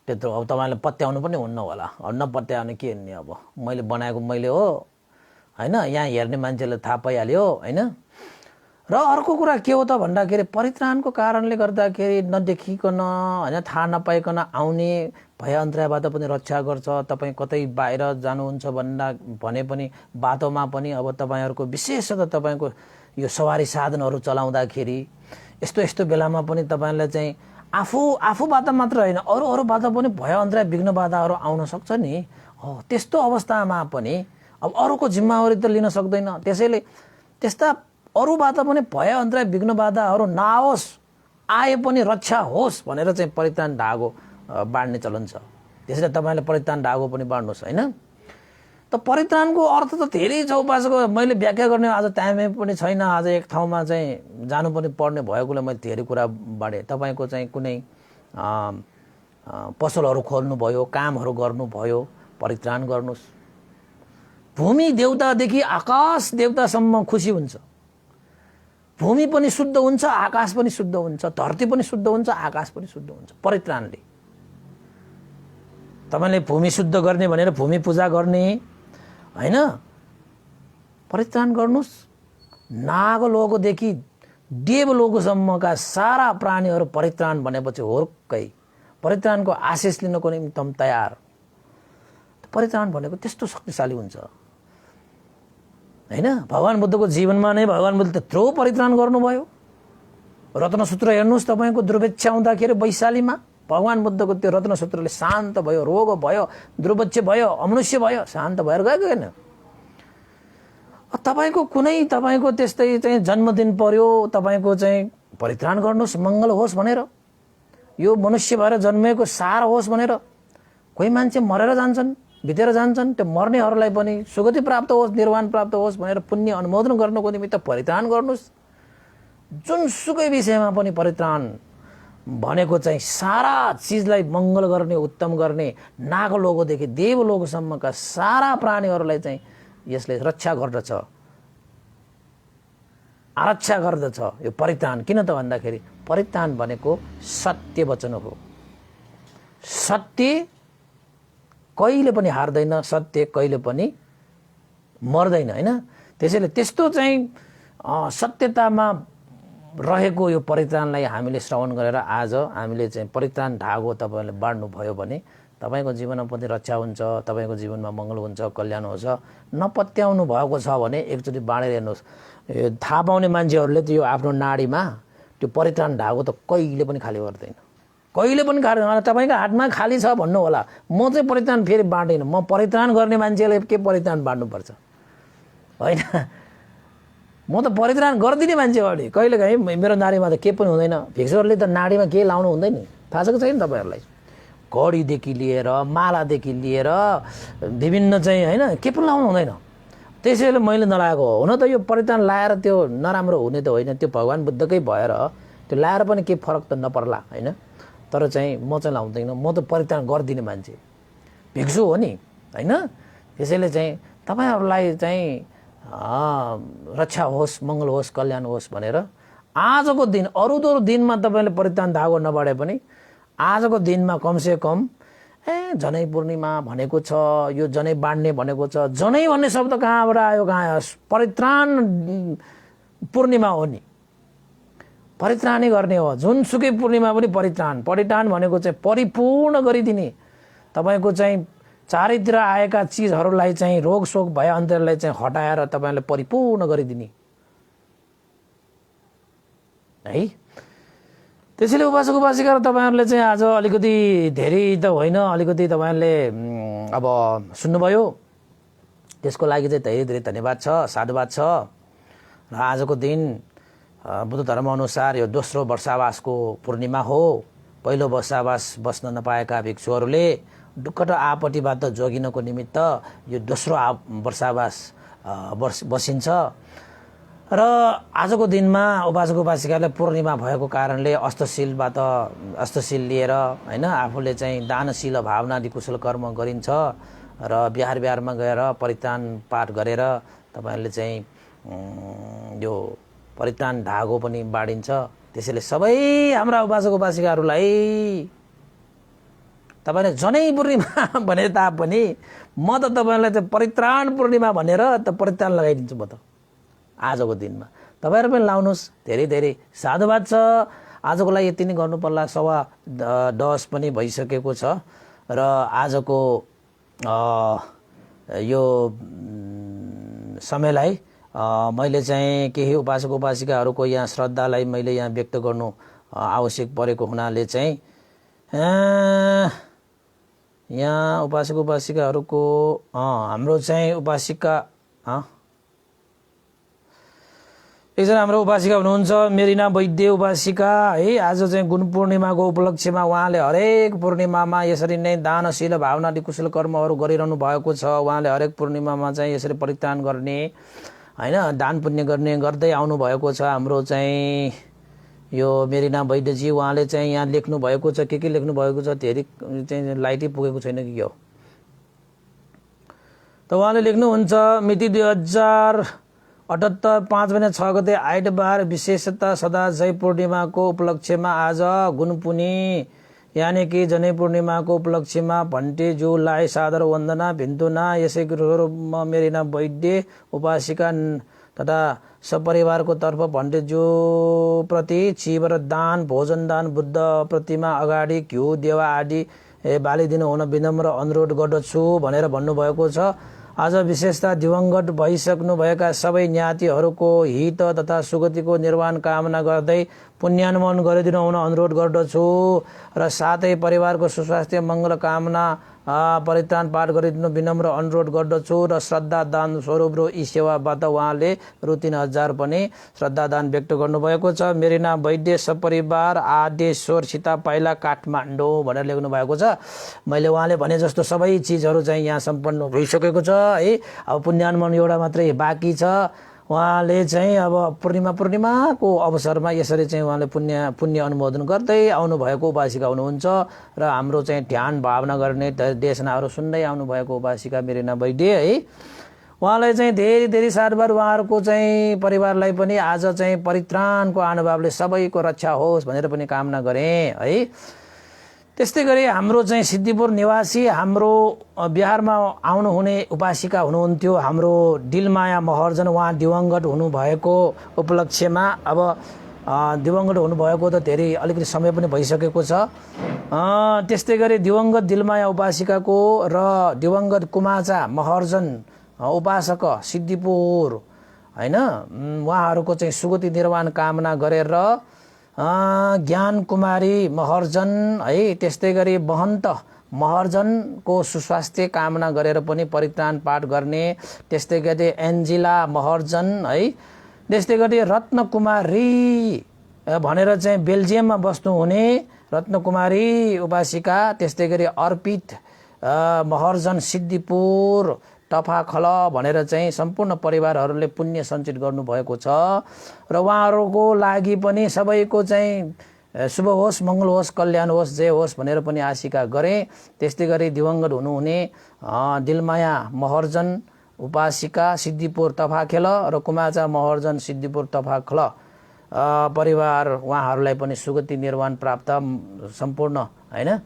त्यत्रो अब तपाईले पत्याउनु पनि हुन्न होला, नपत्याउने के हुने। अब मैले बनाएको मैले हो हैन, यहाँ हेर्ने मान्छेले थाहा पाइहाल्यो हैन। र अर्को कुरा के हो त भन्दाखेरि परित्राणको कारणले गर्दाखेरि नदेखिकन हैन, थाहा नपाइकन आउने भय अन्तरायबाट पनि रक्षा गर्छ। तपाईँ कतै बाहिर जानुहुन्छ भने पनि बाटोमा पनि अब तपाईहरुको विशेषतः तपाईको यो सवारी साधनहरू चलाउँदाखेरि यस्तो बेलामा पनि तपाईलाई चाहिँ आफूबाट मात्र होइन अरूबाट पनि भय अन्तराय विघ्न बाधाहरू आउन सक्छ नि। त्यस्तो अवस्थामा पनि अब अरूको जिम्मेवारी त लिन सक्दैन। त्यसैले त्यस्ता अरूबाट पनि भय अन्तराय विघ्न बाधाहरू नआओस्, आए पनि रक्षा होस् भनेर चाहिँ परित्राण धागो बाँड्ने चलन छ। त्यसैले तपाईले परित्राण धागो पनि बाँड्नुहोस् हैन। त परित्राणको अर्थ त धेरै छ उपासक, मैले व्याख्या गर्ने आज टाइमै पनि छैन। आज एक ठाउँमा चाहिँ जानु पनि पर्ने भएकोले मैले धेरै कुरा बाँडेँ। तपाईको चाहिँ कुनै पसलहरू खोल्नु भयो, कामहरू गर्नु भयो, परित्राण गर्नुहोस्। भूमि देवतादेखि आकाश देवतासम्म खुसी हुन्छ। भूमि पनि शुद्ध हुन्छ, आकाश पनि शुद्ध हुन्छ, धरती पनि शुद्ध हुन्छ, आकाश पनि शुद्ध हुन्छ परित्राणले। तपाईले भूमि शुद्ध गर्ने भनेर भूमि पूजा गर्ने हैन, परित्राण गर्नुस्। नागलोकदेखि देवलोकसम्मका सारा प्राणीहरू परित्राण भनेपछि होर्कै परित्राणको आशिष लिनको निम्ति तयार। परित्राण भनेको त्यस्तो शक्तिशाली हुन्छ हैन। भगवान बुद्धको जीवनमा नै भगवान बुद्ध त्यत्रो परित्राण गर्नुभयो। रत्नसूत्र हेर्नुहोस् तपाईको दुर्भिक्ष आउँदाखेरि वैशालीमा भगवान बुद्धको त्यो रत्नसूत्रले शान्त भयो, रोग भयो, दुर्भिक्ष भयो, अमनुष्य भयो, शान्त भएर गएको हैन। तपाईको कुनै तपाईको त्यस्तै चाहिँ जन्मदिन पर्यो, तपाईको चाहिँ परित्राण गर्नुहोस् मङ्गल होस् भनेर। यो मनुष्य भएर जन्मेको सार होस् भनेर कोही मान्छे मरेर जान्छन्, बितेर जान्छन्। त्यो मर्नेहरूलाई पनि सुगति प्राप्त होस्, निर्वाण प्राप्त होस् भनेर पुण्य अनुमोदन गर्नको निमित्त परित्राण गर्नुहोस्। जुनसुकै विषयमा पनि परित्राण भनेको चाहिँ सारा चिजलाई मङ्गल गर्ने, उत्तम गर्ने, नागलोकदेखि देवलोकसम्मका सारा प्राणीहरूलाई चाहिँ यसले रक्षा गर्दछ, आरक्षा गर्दछ यो परित्राण। किन त भन्दाखेरि परित्राण भनेको सत्य वचन हो। सत्य कहिले पनि हार्दैन, सत्य कहिले पनि मर्दैन, होइन? त्यसैले त्यस्तो चाहिँ सत्यतामा रहेको यो परित्राणलाई हामीले श्रवण गरेर आज हामीले चाहिँ परित्राण धागो तपाईँले बाँड्नु भयो भने तपाईँको जीवनमा पनि रक्षा हुन्छ, तपाईँको जीवनमा मङ्गल हुन्छ, कल्याण हुन्छ। नपत्याउनु भएको छ भने एकचोटि बाँडेर हेर्नुहोस्। थाहा पाउने मान्छेहरूले त यो आफ्नो नाडीमा त्यो परित्राण धागो त कहिले पनि खाली गर्दैन, कहिले पनि खाली। तपाईँको हातमा खाली छ भन्नु होला, म चाहिँ परित्राण फेरि बाँड्दिनँ। म परित्राण गर्ने मान्छेले के परित्राण बाँड्नुपर्छ, होइन? म त परित्राण गरिदिने मान्छे हो। नि कहिलेकाहीँ मेरो नाडीमा त के पनि हुँदैन। भिक्सहरूले त नाडीमा केही लाउनु हुँदैन, थाहा छ कि छैन तपाईँहरूलाई? घडीदेखि लिएर मालादेखि लिएर विभिन्न चाहिँ होइन के पनि लाउनु हुँदैन। त्यसैले मैले नलाएको हो। हुन त यो परित्राण लाएर त्यो नराम्रो हुने त होइन, त्यो भगवान् बुद्धकै भएर त्यो लाएर पनि केही फरक त नपर्ला, होइन? तर चाहिँ म चाहिँ लाउँदैन, म त परित्राण गरिदिने मान्छे भिक्षु हो नि, होइन? त्यसैले चाहिँ तपाईँहरूलाई चाहिँ रक्षा होस्, मङ्गल होस्, कल्याण होस् भनेर आजको दिन, अरू दिनमा तपाईँले परित्राण धागो नबाडे पनि आजको दिनमा कमसेकम जनै पूर्णिमा भनेको छ, यो जनै बाँड्ने भनेको छ। जनै भन्ने शब्द कहाँबाट आयो? कहाँ? परित्राण पूर्णिमा हो नि, परित्राणै गर्ने हो। जुनसुकै पूर्णिमा पनि परित्राण। परित्राण भनेको चाहिँ परिपूर्ण गरिदिने, तपाईँको चाहिँ चारैतिर आएका चिजहरूलाई चाहिँ रोगशोक भए अन्तरलाई चाहिँ हटाएर तपाईँले परिपूर्ण गरिदिने है। त्यसैले उपासक उपासिका तपाईँहरूले चाहिँ आज अलिकति धेरै त होइन, अलिकति तपाईँहरूले अब सुन्नुभयो, त्यसको लागि चाहिँ धेरै धेरै धन्यवाद छ, साधुवाद छ। र आजको दिन बुद्ध धर्मअनुसार यो दोस्रो वर्षावासको पूर्णिमा हो। पहिलो वर्षावास बस्न नपाएका भिक्षुहरूले दुःख र आपत्तिबाट जोगिनको निमित्त यो दोस्रो वर्षावास बसिन्छ। र आजको दिनमा उपासक उपासिकाले पूर्णिमा भएको कारणले अस्तशील लिएर होइन आफूले चाहिँ दानशील भावनादि कुशल कर्म गरिन्छ। र बिहारमा गएर परित्राण पाठ गरेर तपाईँहरूले चाहिँ यो परित्राण धागो पनि बाँडिन्छ। त्यसैले सबै हाम्रा उपासक उपासिकाहरूलाई तपाईँले जनै पूर्णिमा भने तापनि म त तपाईँलाई चाहिँ परित्राण पूर्णिमा भनेर त परित्राण लगाइदिन्छु म त आजको दिनमा। तपाईँहरू पनि लाउनुहोस्। धेरै धेरै साधुवाद छ। आजको लागि यति नै गर्नु पर्ला। 10:15 पनि भइसकेको छ। र आजको यो समयलाई मैले चाहिँ केही उपासक उपासिकाहरूको यहाँ श्रद्धालाई मैले यहाँ व्यक्त गर्नु आवश्यक परेको हुनाले चाहिँ यहाँ उपासक उपासिकाहरूको हाम्रो चाहिँ उपासिका एकजना हाम्रो उपासिका हुनुहुन्छ मेरिना वैद्य उपासिका है। आज चाहिँ गुण पूर्णिमाको उपलक्ष्यमा उहाँले हरेक पूर्णिमामा यसरी नै दानशील भावनादि कुशल कर्महरू गरिरहनु भएको छ। उहाँले हरेक पूर्णिमामा चाहिँ यसरी परित्राण गर्ने होइन दान पुण्य गर्ने गर्दै आउनु भएको छ। हाम्रो चाहिँ यो मेरिना वैद्यजी उहाँले चाहिँ यहाँ लेख्नु भएको छ। के लेख्नु भएको छ धेरै चाहिँ लाइटै पुगेको छैन कि हो त उहाँले लेख्नुहुन्छ मिति 2078 5 महिना 6 गते आइतबार विशेषतः सदा जय पूर्णिमाको उपलक्ष्यमा आज गुणपुनी यानी कि जनै पूर्णिमाको उपलक्ष्यमा भन्टेज्यूलाई सादर वन्दना भिन्तुना। यसै रूपमा मेरिना वैद्य उपासिका तथा सपरिवारको तर्फ भन्टेज्यू प्रति चिवर दान भोजन दान बुद्ध प्रतिमा अगाडि घिउ देवा आदि बालिदिनु हुन विनम्र अनुरोध गर्दछु भनेर भन्नुभएको छ। आज विशेषतः दिवंगत भइसक्नुभएका सबै ज्ञातिहरूको हित तथा सुगतिको निर्वाण कामना गर्दै पुण्यानुमोदन गरिदिनु हुन अनुरोध गर्दछु र साथै परिवारको सुस्वास्थ्य मङ्गल कामना परित्राण पाठ गरिदिनु विनम्र अनुरोध गर्दछु र श्रद्धा दान स्वरूप र यी सेवाबाट उहाँले रु 3000 पनि श्रद्धा दान व्यक्त गर्नुभएको छ। मेरिना वैद्य सपरिवार आदेश्वर पाइला काठमाडौँ भनेर लेख्नु भएको छ। मैले उहाँले भने जस्तो सबै चिजहरू चाहिँ यहाँ सम्पन्न भइसकेको छ है। अब पुण्यानुमोदन एउटा मात्रै बाँकी छ। उहाँले चाहिँ अब पूर्णिमाको अवसरमा यसरी चाहिँ उहाँले पुण्य अनुमोदन गर्दै आउनुभएको उपासिका हुनुहुन्छ र हाम्रो चाहिँ ध्यान भावना गर्ने देशनाहरू सुन्दै आउनुभएको उपासिका मेरिना वैद्य है। उहाँलाई चाहिँ धेरै धेरै साधुवाद। उहाँहरूको चाहिँ परिवारलाई पनि आज चाहिँ परित्राणको अनुभावले सबैको रक्षा होस् भनेर पनि कामना गरेँ है। त्यस्तै गरी हाम्रो चाहिँ सिद्धिपुर निवासी हाम्रो बिहारमा आउनुहुने उपासिका हुनुहुन्थ्यो हाम्रो दिलमाया महर्जन। उहाँ दिवंगत हुनुभएको उपलक्ष्यमा अब दिवंगत हुनुभएको त धेरै अलिकति समय पनि भइसकेको छ। त्यस्तै गरी दिवंगत दिलमाया उपासिकाको र दिवंगत कुमाचा महर्जन उपासक सिद्धिपुर हैन उहाँहरूको चाहिँ सुगति निर्वाण कामना गरेर ज्ञान कुमारी महर्जन है त्यस्तै गरी महन्त महर्जनको सुस्वास्थ्य कामना गरेर पनि परित्राण पाठ गर्ने। त्यस्तै गरी एन्जिला महर्जन है त्यस्तै गरी रत्नकुमारी भनेर चाहिँ बेल्जियममा बस्नुहुने रत्नकुमारी उपासिका। त्यस्तै गरी अर्पित महर्जन सिद्धिपुर टफाखल भनेर चाहिँ सम्पूर्ण परिवारहरूले पुण्य सञ्चित गर्नुभएको छ र उहाँहरूको लागि पनि सबैको चाहिँ शुभ होस् मङ्गल होस् कल्याण होस् जय होस् भनेर पनि आशिका गरेँ। त्यस्तै गरी दिवंगत हुनुहुने दिलमाया महर्जन उपासिका सिद्धिपुर तफाखेल र कुमाचा महर्जन सिद्धिपुर तफाखेल परिवार उहाँहरूलाई पनि सुगति निर्वाण प्राप्त सम्पूर्ण हैन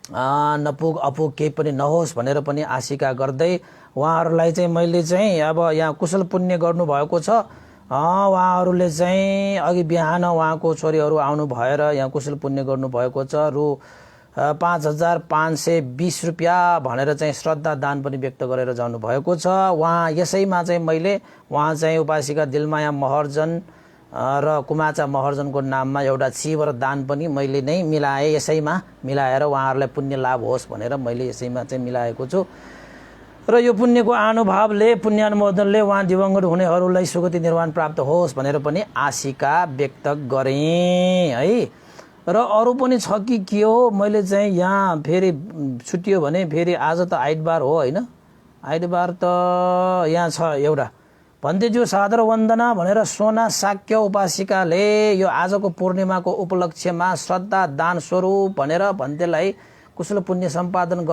नपुग अपुग केही पनि नहोस् भनेर पनि आशिका गर्दै उहाँहरूलाई चाहिँ मैले चाहिँ अब यहाँ कुशल पुण्य गर्नुभएको छ। उहाँहरूले चाहिँ अघि बिहान उहाँको छोरीहरू आउनु भएर यहाँ कुशल पुण्य गर्नुभएको छ। रु 5520 रुपियाँ भनेर चाहिँ श्रद्धा दान पनि व्यक्त गरेर जानुभएको छ। उहाँ यसैमा चाहिँ मैले उहाँ चाहिँ उपासिका दिलमाया महर्जन र कुमाचा महर्जनको नाममा एउटा चिवर दान पनि मैले नै मिलाएँ। यसैमा मिलाएर उहाँहरूलाई पुण्य लाभ होस् भनेर मैले यसैमा चाहिँ मिलाएको छु र यो पुण्यको अनुभावले पुण्यानुमोदनले उहाँ दिवंगत हुनेहरूलाई सुगति निर्वाण प्राप्त होस् भनेर पनि आशिका व्यक्त गरेँ है। र अरू पनि छ कि के हो मैले चाहिँ यहाँ फेरि छुट्टियो भने फेरि आज त आइतबार हो हैन आइतबार त यहाँ छ एउटा भन्तेज्यू सादर वन्दना भनेर सोना साक्य उपासिकाले यो आजको पूर्णिमाको उपलक्ष्यमा श्रद्धा दान स्वरूप भनेर भन्तेलाई कुशल पुण्य सम्पादन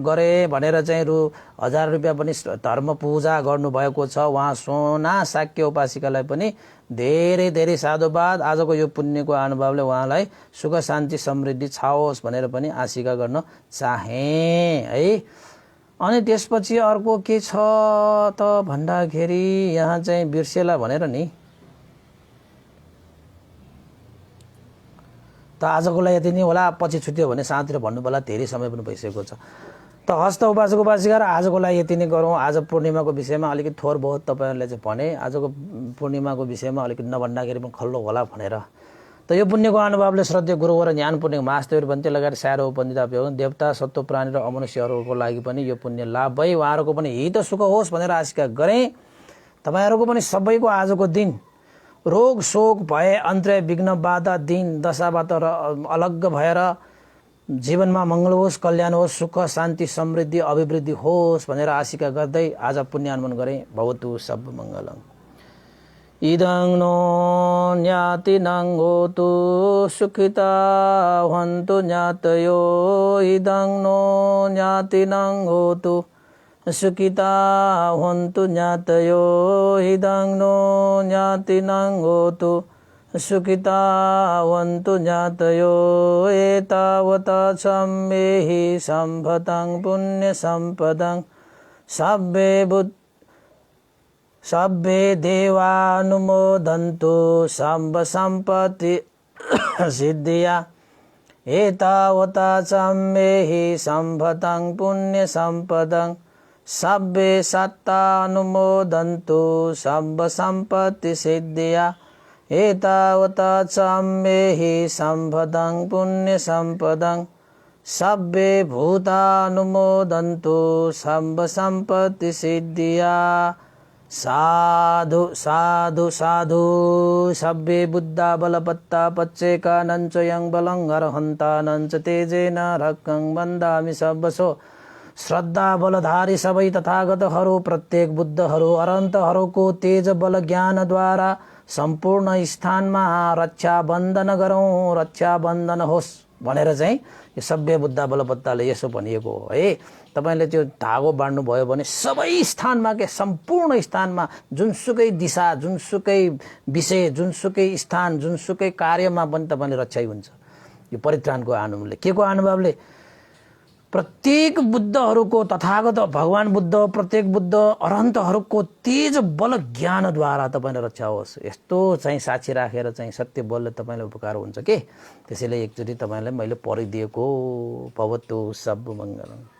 गरे भनेर चाहिँ रु 1000 रुपियाँ पनि धर्म पूजा गर्नुभएको छ। उहाँ सोना साक्य उपासिकालाई पनि धेरै धेरै साधुवाद। आजको यो पुण्यको अनुभवले उहाँलाई सुख शान्ति समृद्धि छाओस् भनेर पनि आशिका गर्न चाहे है। अनि त्यसपछि अर्को के छ त भन्दाखेरि यहाँ चाहिँ बिर्सेला भनेर नि त आजको लागि यति नै होला। पछि छुट्यो भने साथीले भन्नु होला धेरै समय पनि भइसकेको छ। त हस्त उपासक उपासिका र आजको लागि यति नै गरौँ। आज पूर्णिमाको विषयमा अलिकति थोर बहुत तपाईँहरूले चाहिँ भने आजको पूर्णिमाको विषयमा अलिकति नभन्दाखेरि पनि खल्लो होला भनेर। त यो पुण्यको अनुभवले श्रद्धेय गुरुवर ज्ञान पुण्य मास्टर भन्ते लगायत सारो पण्डित देवता सत्व प्राणी र अमनुष्यहरूको लागि पनि यो पुण्य लाभ भई उहाँहरूको पनि हित सुख होस् भनेर आशिका गरेँ। तपाईँहरूको पनि सबैको आजको दिन रोग शोक भए अन्त्य विघ्न बाधा दिन दशाबाट र अलग भएर जीवनमा मङ्गल होस् कल्याण होस् सुख शान्ति समृद्धि अभिवृद्धि होस् भनेर आशिका गर्दै आज पुण्यानुमोदन गरेँ। भवतु सब मङ्गलम्। इदं नो ज्ञातिनं होतु सुखिता हन्तु ज्ञातयो इदं नो ज्ञातिनं होतु सुखिता हन्तु ज्ञातयो इदं नो ज्ञातिनं होतु सुखिता हन्तु ज्ञातयो एतावता सम्मेहि सम्भतं पुण्य सम्पदं सब्बे देवानुमोदन्तु सम्ब सम्पत्ति सिद्धिया एतावता सम्मेहि सम्भतं पुण्य सम्पदं सब्बे सत्तानुमोदन्तु सम्ब सम्पत्ति सिद्धिया एतावता सम्मेहि सम्भतं पुण्य सम्पदं सब्बे भूतानुमोदन्तु सम्ब सम्पत्ति सिद्धिया साधु साधु साधु सब्बे बुद्धा बलपत्ता पच्चेकानञ्च यं बलं अर्हन्तानञ्च तेजेन रक्कं वन्दामि सब्बसो श्रद्धा बलधारी सबै तथागतहरू प्रत्येक बुद्धहरू अरहन्तहरूको तेज बल ज्ञानद्वारा सम्पूर्ण स्थानमा रक्षा बन्धन गरौँ, रक्षा बन्धन होस् भनेर चाहिँ यो सभ्य बुद्ध बलपत्ताले यसो भनिएको हो है। तपाईले त्यो धागो बाँड्नु भयो भने सबै स्थानमा के सम्पूर्ण स्थानमा जुनसुकै दिशा, जुनसुकै विषय, जुनसुकै स्थान, जुनसुकै कार्यमा पनि तपाईले रक्षै हुन्छ। यो परित्राणको अनुभवले के को अनुभवले प्रत्येक बुद्धहरूको तथागत भगवान बुद्ध प्रत्येक बुद्ध अरहन्तहरूको तेज बल ज्ञानद्वारा तपाईलाई रक्षा होस्, यस्तो चाहिँ साक्षी राखेर चाहिँ सत्य बोलले तपाईलाई उपकार हुन्छ के। त्यसैले एकचोटि तपाईलाई मैले परिदिएको भवतु सब मङ्गलम्।